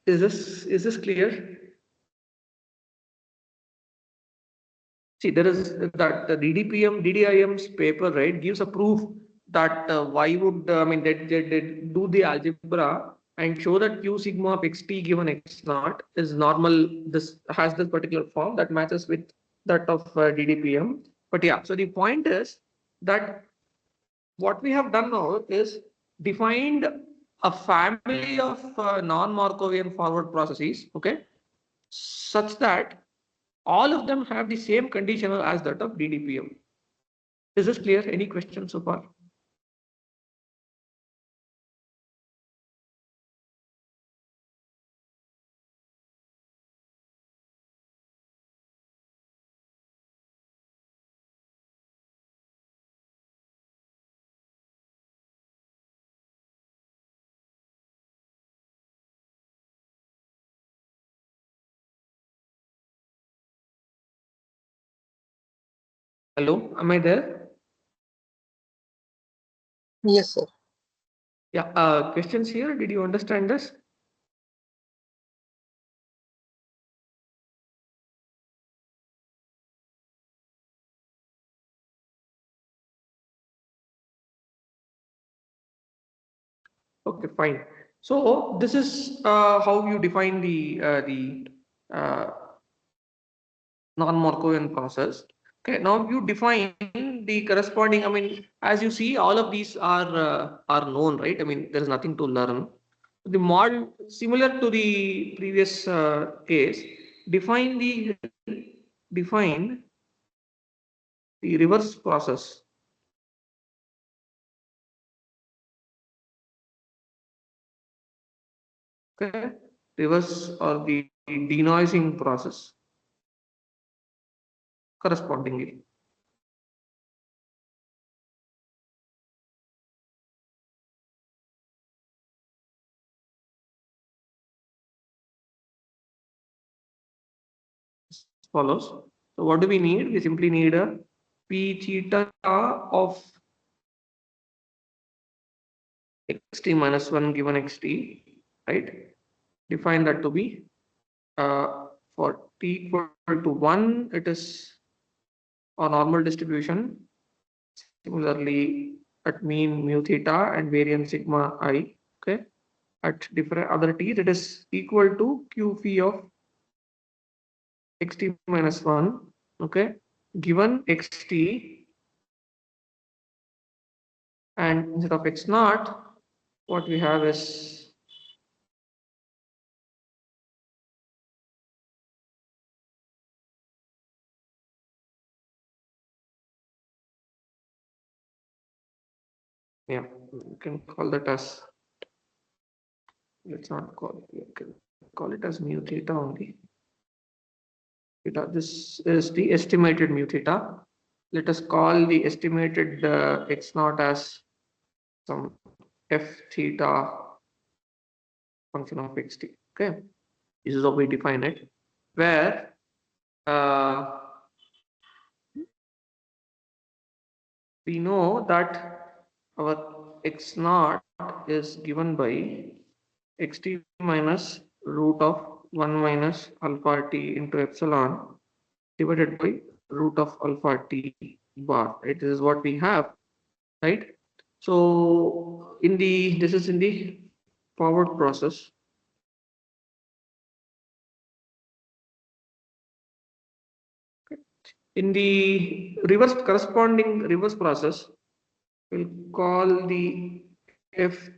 Is this clear? See, there is that the DDPM, DDIM's paper, right, gives a proof that why would, I mean, they do the algebra and show that Q sigma of xt given x naught is normal, this has this particular form that matches with that of DDPM. But yeah, so the point is that what we have done now is defined a family of non-Markovian forward processes, okay, such that all of them have the same conditional as that of DDPM. Is this clear? Any questions so far? Hello, am I there? Yes, sir. Yeah, questions here? Did you understand this? Okay, fine. So this is how you define the uh, non-Markovian process. Okay, now you define the corresponding. I mean, as you see, all of these are known, right? I mean, there is nothing to learn. The model, similar to the previous case, define the define the reverse process. Okay, reverse or the denoising process correspondingly. Follows. So what do we need? We simply need a p theta of xt minus 1 given xt, right? Define that to be For t equal to 1, it is a normal distribution. Similarly, at mean mu theta and variance sigma I, okay, at different other t's, it is equal to q phi of xt minus 1, okay, given xt, and instead of x naught, what we have is yeah, you can call that as, let's not call it, you can call it as mu theta only. Theta, this is the estimated mu theta. Let us call the estimated x naught as some f theta function of xt. Okay, this is how we define it, where we know that our x naught is given by xt minus root of 1 minus alpha t into epsilon divided by root of alpha t bar. Right, this is what we have, right? So in the, this is in the forward process. In the reverse, corresponding reverse process, we'll call the f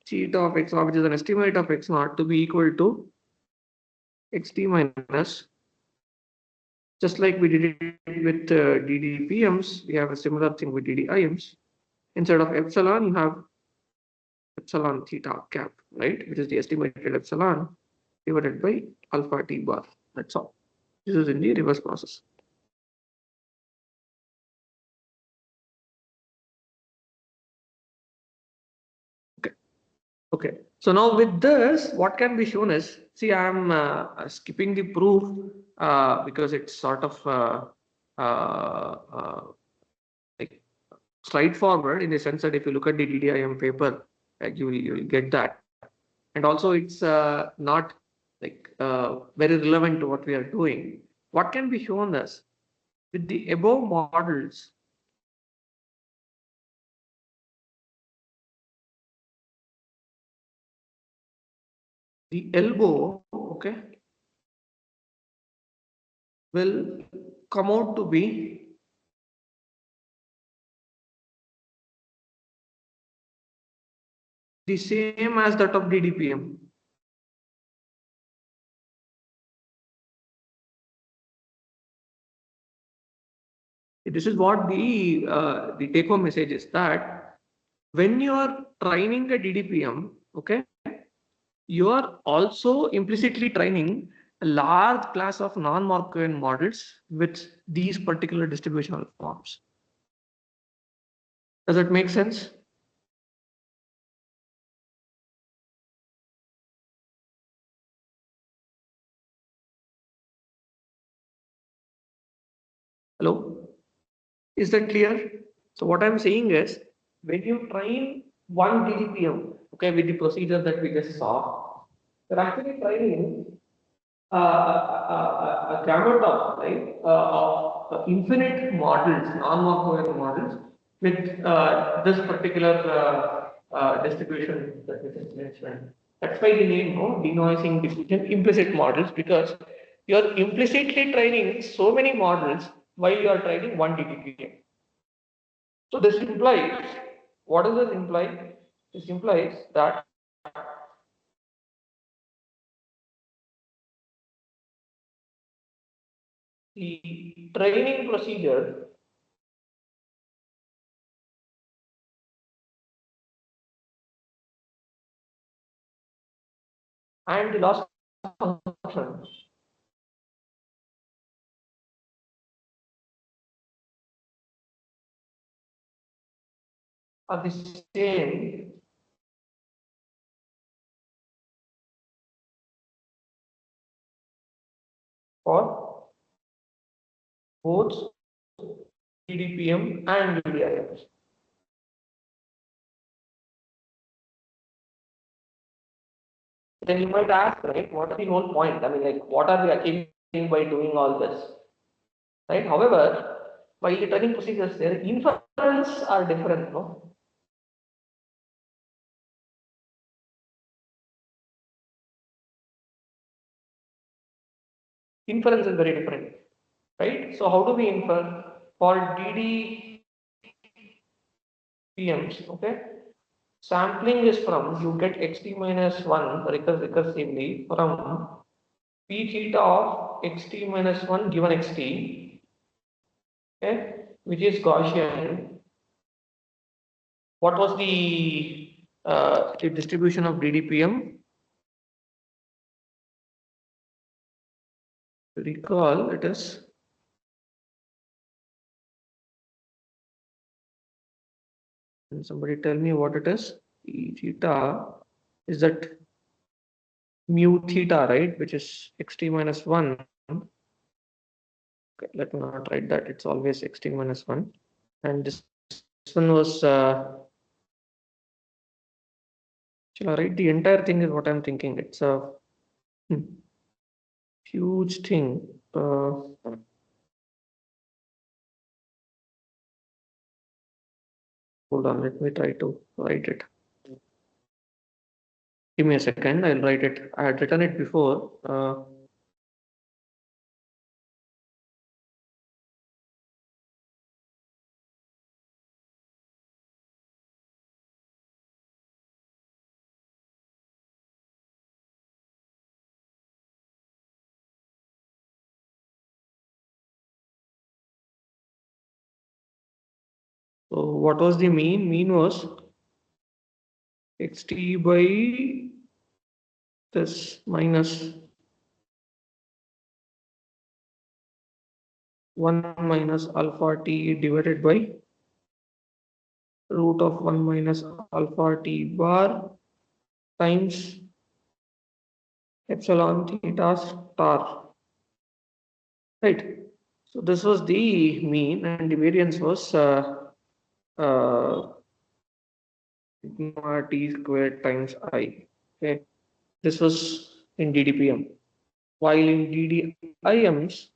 theta of x naught, which is an estimate of x naught, to be equal to xt minus, just like we did it with ddpms, we have a similar thing with ddims. Instead of epsilon, you have epsilon theta cap, right, which is the estimated epsilon divided by alpha t bar. That's all. This is in the reverse process. Okay, so now with this, what can be shown is, see, I am skipping the proof because it's sort of like straightforward, in the sense that if you look at the DDIM paper, you will get that. And also it's not like very relevant to what we are doing. What can be shown is, with the above models, the elbow, okay, will come out to be the same as that of DDPM. This is what the take home message is, that when you are training a DDPM, okay, you are also implicitly training a large class of non-Markovian models with these particular distributional forms. Does it make sense? Hello? Is that clear? So what I'm saying is, when you train one DDPM, okay, with the procedure that we just saw, you're actually training a gamut of, right, of infinite models, non-Markovian models, with this particular distribution that we just mentioned. That's why the name, no, denoising diffusion implicit models, because you're implicitly training so many models while you are training one DTPM. So this implies, what does this imply? This implies that the training procedure and the loss function are the same for both DDPM and DDIMs. then you might ask, right, what is the whole point? I mean, like, what are we achieving by doing all this? Right? However, while the training procedures, their inference are different, no? Inference is very different, right? So how do we infer for DDPMs? Okay, sampling is from you get xt minus 1 recursively from p theta of xt minus 1 given xt, okay, which is Gaussian. What was the distribution of DDPM? Recall it is and somebody tell me what it is. E theta is that mu theta, right, which is xt minus 1. Okay, let me not write that, it's always xt minus 1. And this one was, shall I write the entire thing is what I'm thinking. It's a huge thing. Hold on, let me try to write it. Give me a second, I'll write it. I had written it before. So what was the mean? Mean was xt by this minus 1 minus alpha t divided by root of 1 minus alpha t bar times epsilon theta star. Right. So this was the mean, and the variance was sigma t squared times I. Okay. This was in DDPM. While in DDIMs,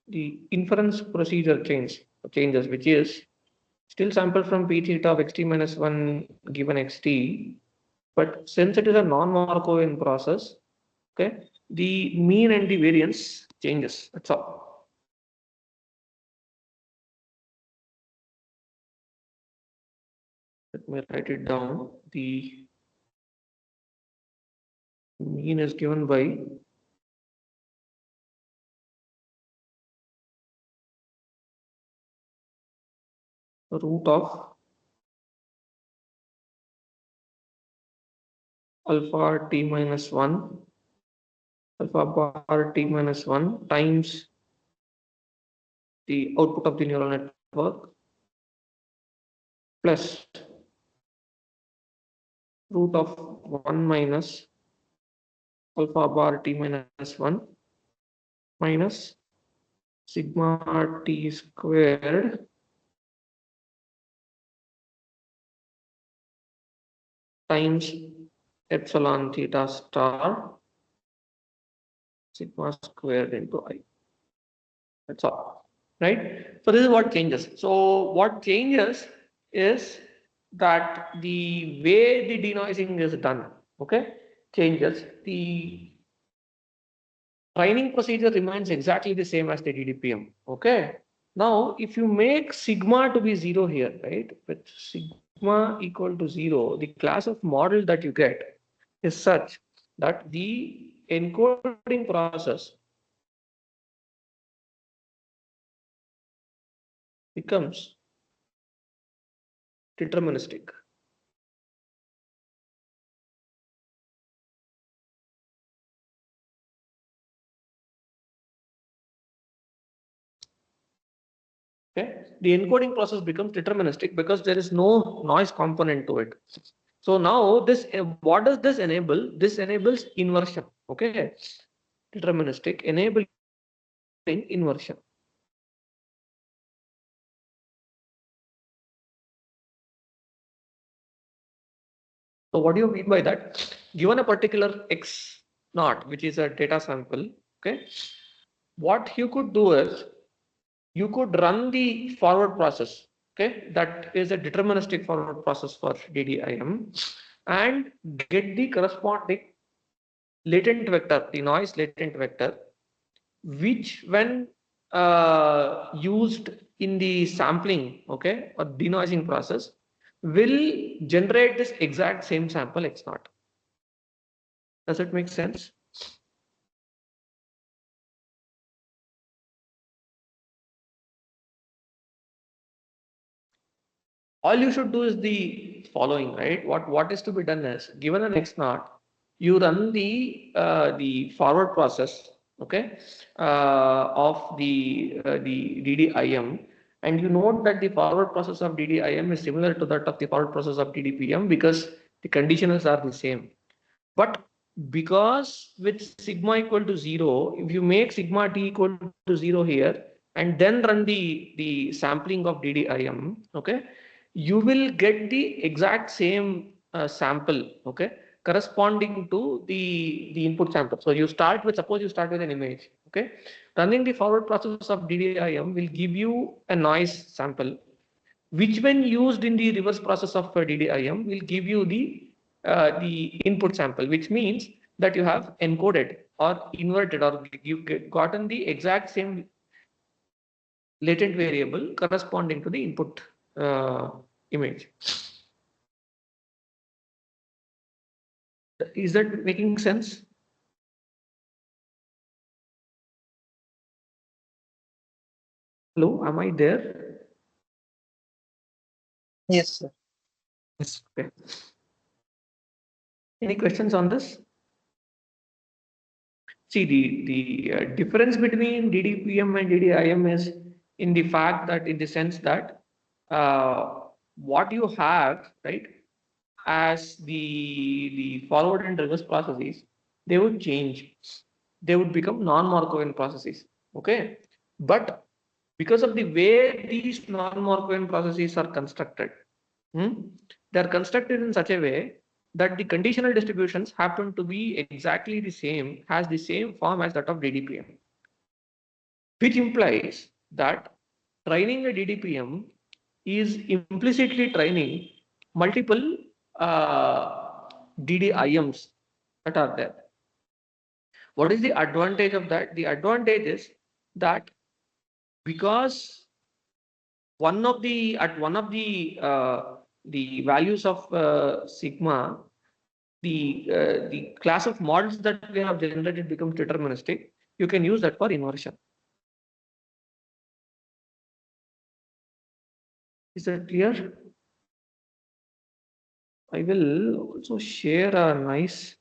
the inference procedure changes, which is still sample from p theta of xt minus 1 given xt, but since it is a non-Markovian process, okay, the mean and the variance changes. That's all. Let me write it down. The mean is given by root of alpha t minus 1, alpha bar t minus 1 times the output of the neural network plus root of 1 minus alpha bar t minus 1 minus sigma t squared times epsilon theta star sigma squared into I. That's all, right? So this is what changes. So what changes is that the way the denoising is done, okay, changes. The training procedure remains exactly the same as the DDPM, okay. Now, if you make sigma to be 0 here, right, with sigma equal to 0, the class of model that you get is such that the encoding process becomes deterministic. Okay, the encoding process becomes deterministic because there is no noise component to it. So now this, what does this enable? This enables inversion. Okay, deterministic enabling inversion. So what do you mean by that? Given a particular X naught, which is a data sample, okay, what you could do is you could run the forward process, okay, that is a deterministic forward process for DDIM, and get the corresponding latent vector, the noise latent vector, which when used in the sampling, okay, or denoising process, will generate this exact same sample X naught. Does it make sense? All you should do is the following, right? What is to be done is, given an X naught, you run the forward process, okay, of the DDIM, and you note that the forward process of DDIM is similar to that of the forward process of DDPM because the conditionals are the same. But because with sigma equal to 0, if you make sigma t equal to 0 here and then run the sampling of DDIM, okay, you will get the exact same sample, okay, corresponding to the input sample. So you start with, suppose you start with an image, okay, running the forward process of DDIM will give you a noise sample, which when used in the reverse process of DDIM will give you the input sample, which means that you have encoded or inverted or you gotten the exact same latent variable corresponding to the input image. Is that making sense? Hello, am I there? Yes, sir. Yes. Okay. Any questions on this? See, the difference between DDPM and DDIM is in the fact that, in the sense that what you have, right, as the forward and reverse processes, they would change. They would become non-Markovian processes. Okay, but because of the way these non-Markovian processes are constructed, they are constructed in such a way that the conditional distributions happen to be exactly the same, has the same form as that of DDPM, which implies that training a DDPM is implicitly training multiple DDIMs that are there. What is the advantage of that? The advantage is that because one of the the values of sigma, the class of models that we have generated becomes deterministic. You can use that for inversion. Is that clear? I will also share a nice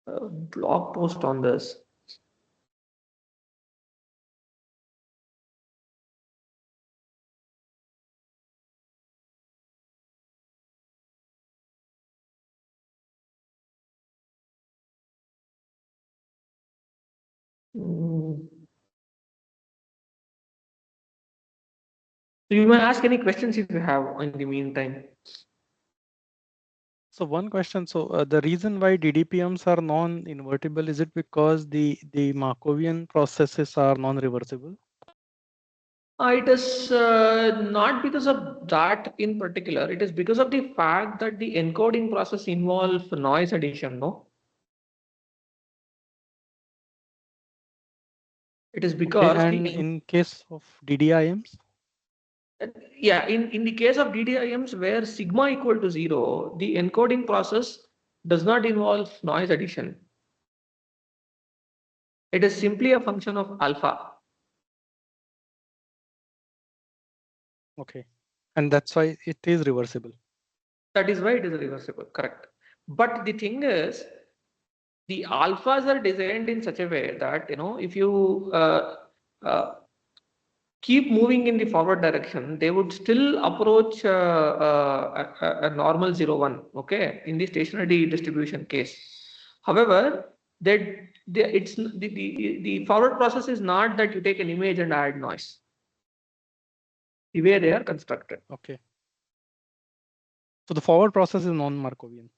blog post on this. So you may ask any questions if you have in the meantime. So one question. So the reason why DDPMs are non-invertible, is it because the Markovian processes are non-reversible? It is not because of that in particular. It is because of the fact that the encoding process involves noise addition. No, it is because and in case of DDIMs. Yeah, in the case of DDIMs where sigma equal to 0, the encoding process does not involve noise addition. It is simply a function of alpha. Okay, and that's why it is reversible. That is why it is reversible, correct. But the thing is, the alphas are designed in such a way that, if you keep moving in the forward direction, they would still approach a normal 0, 1, okay, in the stationary distribution case. However, the forward process is not that you take an image and add noise. The way they are constructed. Okay. So the forward process is non-Markovian.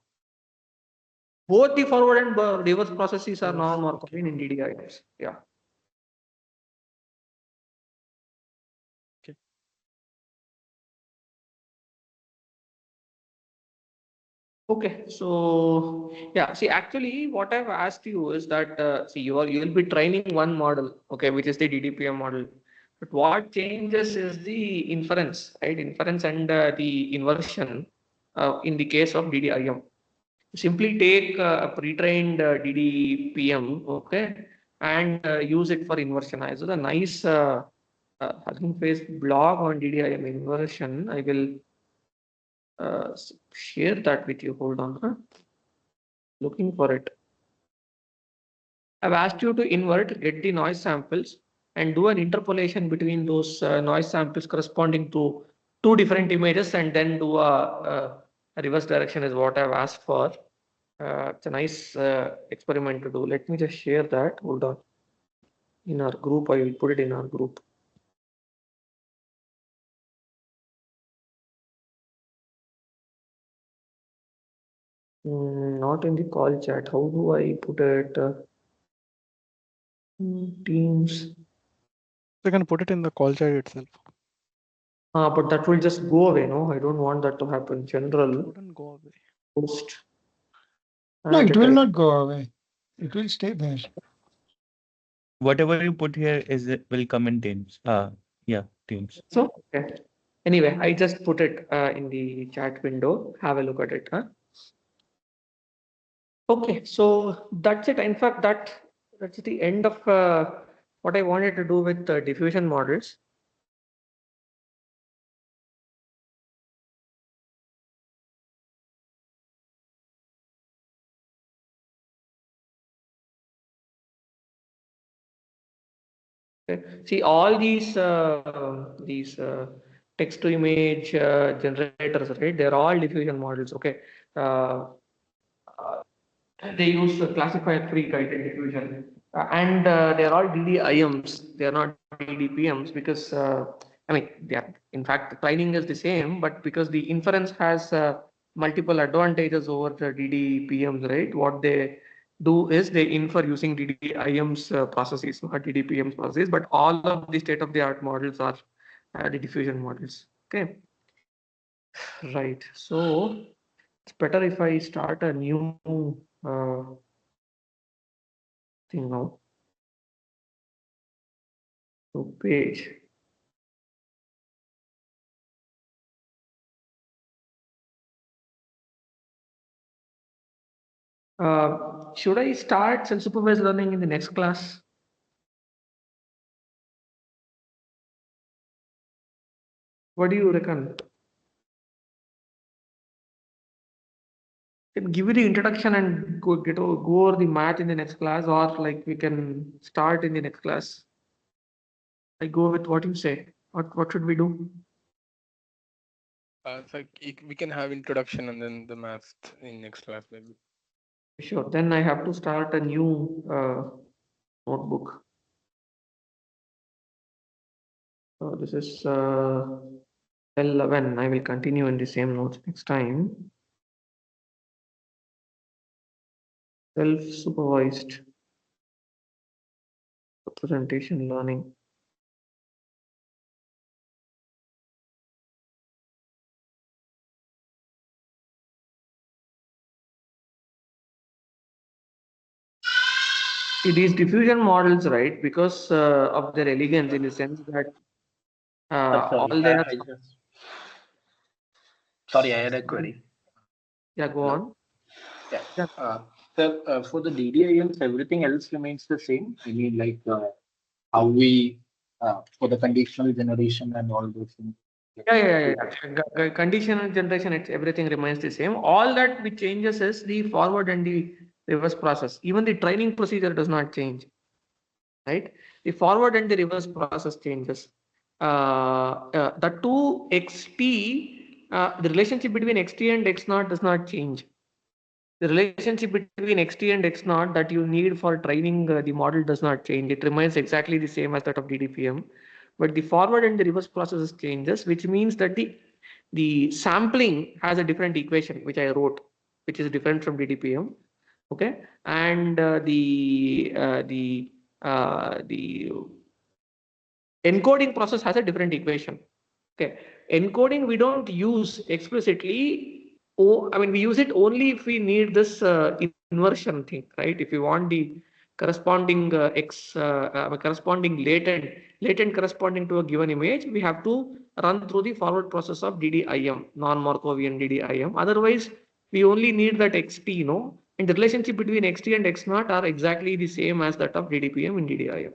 Both the forward and reverse processes are non-Markovian in DDIMs. Yeah. Okay, so yeah, see, actually, what I've asked you is that see, you'll be training one model, okay, which is the DDPM model. But what changes is the inference, right? Inference and the inversion in the case of DDIM. Simply take a pre-trained DDPM, okay, and use it for inversion. I saw a nice Hugging Face blog on DDIM inversion. I will share that with you. Hold on. Huh? Looking for it. I've asked you to invert, get the noise samples, and do an interpolation between those noise samples corresponding to two different images, and then do a reverse direction is what I've asked for. It's a nice experiment to do. Let me just share that. Hold on. In our group, I will put it in our group. Not in the call chat. How do I put it? Teams. You can put it in the call chat itself. But that will just go away. No, I don't want that to happen. General. It wouldn't go away. Post. No, it will not go away. It will stay there. Whatever you put here will come in Teams. Yeah, Teams. So, okay. Anyway, I just put it in the chat window. Have a look at it. Huh? Okay, so that's it. In fact, that's the end of what I wanted to do with diffusion models. Okay. See, all these text to image generators, right? They're all diffusion models. Okay. They use classifier free guided diffusion, and they're all DDIMs. They're not DDPMs because I mean, in fact, the training is the same, but because the inference has multiple advantages over the DDPMs, right? What they do is they infer using DDIMs processes, not DDPMs processes, but all of the state of the art models are the diffusion models. Okay. Right. So it's better if I start a new thing now. So page. Should I start self-supervised learning in the next class? What do you reckon? Can give you the introduction and go over the math in the next class, or like we can start in the next class. I go with what you say. What should we do? It's like we can have introduction and then the math in next class maybe. Sure. Then I have to start a new notebook. So this is 11. I will continue in the same notes next time. Self-supervised representation learning. See, these diffusion models, right? Because of their elegance, in the sense that all their Sorry, I had a query. yeah, go on. Yeah. Sir, for the DDIMs, everything else remains the same. I mean, like how we for the conditional generation and all those things. Yeah. Conditional generation, everything remains the same. All that which changes is the forward and the reverse process. Even the training procedure does not change, right? The forward and the reverse process changes. The two XT, the relationship between XT and X naught does not change. The relationship between XT and X naught that you need for training the model does not change. It remains exactly the same as that of DDPM. But the forward and the reverse processes changes, which means that the the sampling has a different equation which I wrote, which is different from DDPM. Okay, and the encoding process has a different equation. Okay, encoding we don't use explicitly. Oh, I mean we use it only if we need this inversion thing, right? If we want the corresponding corresponding latent corresponding to a given image, we have to run through the forward process of DDIM, non-Markovian DDIM. Otherwise, we only need that XT, and the relationship between XT and X naught are exactly the same as that of DDPM and DDIM.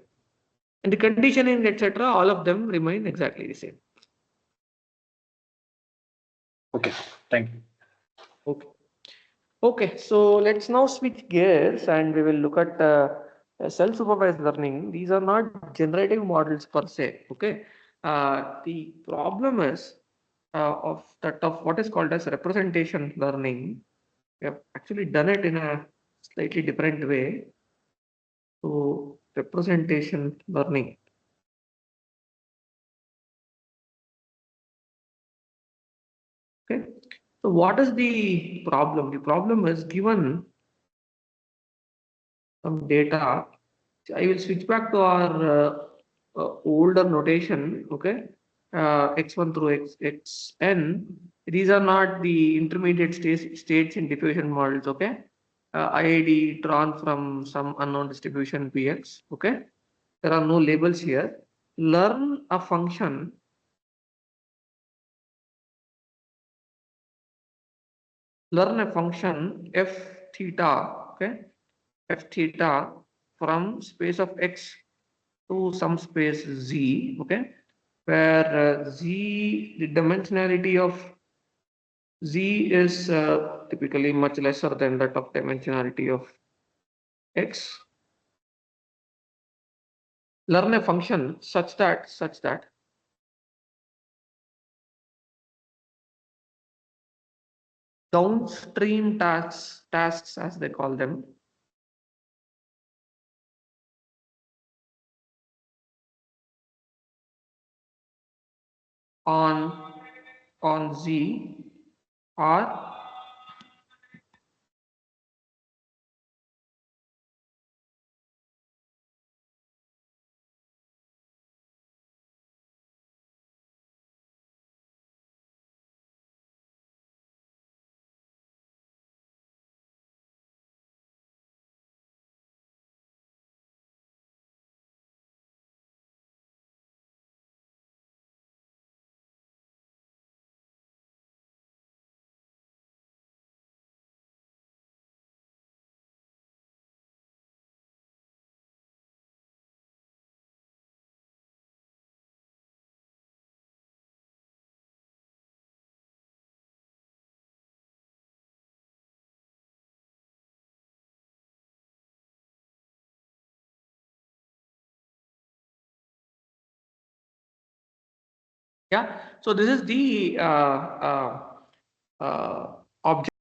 And the conditioning, etc., all of them remain exactly the same. Okay, thank you. Okay. Okay, so let's now switch gears and we will look at self-supervised learning. These are not generative models per se. Okay, the problem is of what is called as representation learning. We have actually done it in a slightly different way. So representation learning. Okay, so what is the problem? The problem is given some data. I will switch back to our older notation. Okay, x1 through xn. These are not the intermediate states in diffusion models. Okay, IID drawn from some unknown distribution px. Okay, there are no labels here. Learn a function. Learn a function f theta. Okay, f theta from space of x to some space z, okay, where z, the dimensionality of z is typically much lesser than that of dimensionality of x. Learn a function such that downstream tasks as they call them, on z are yeah. So this is the object.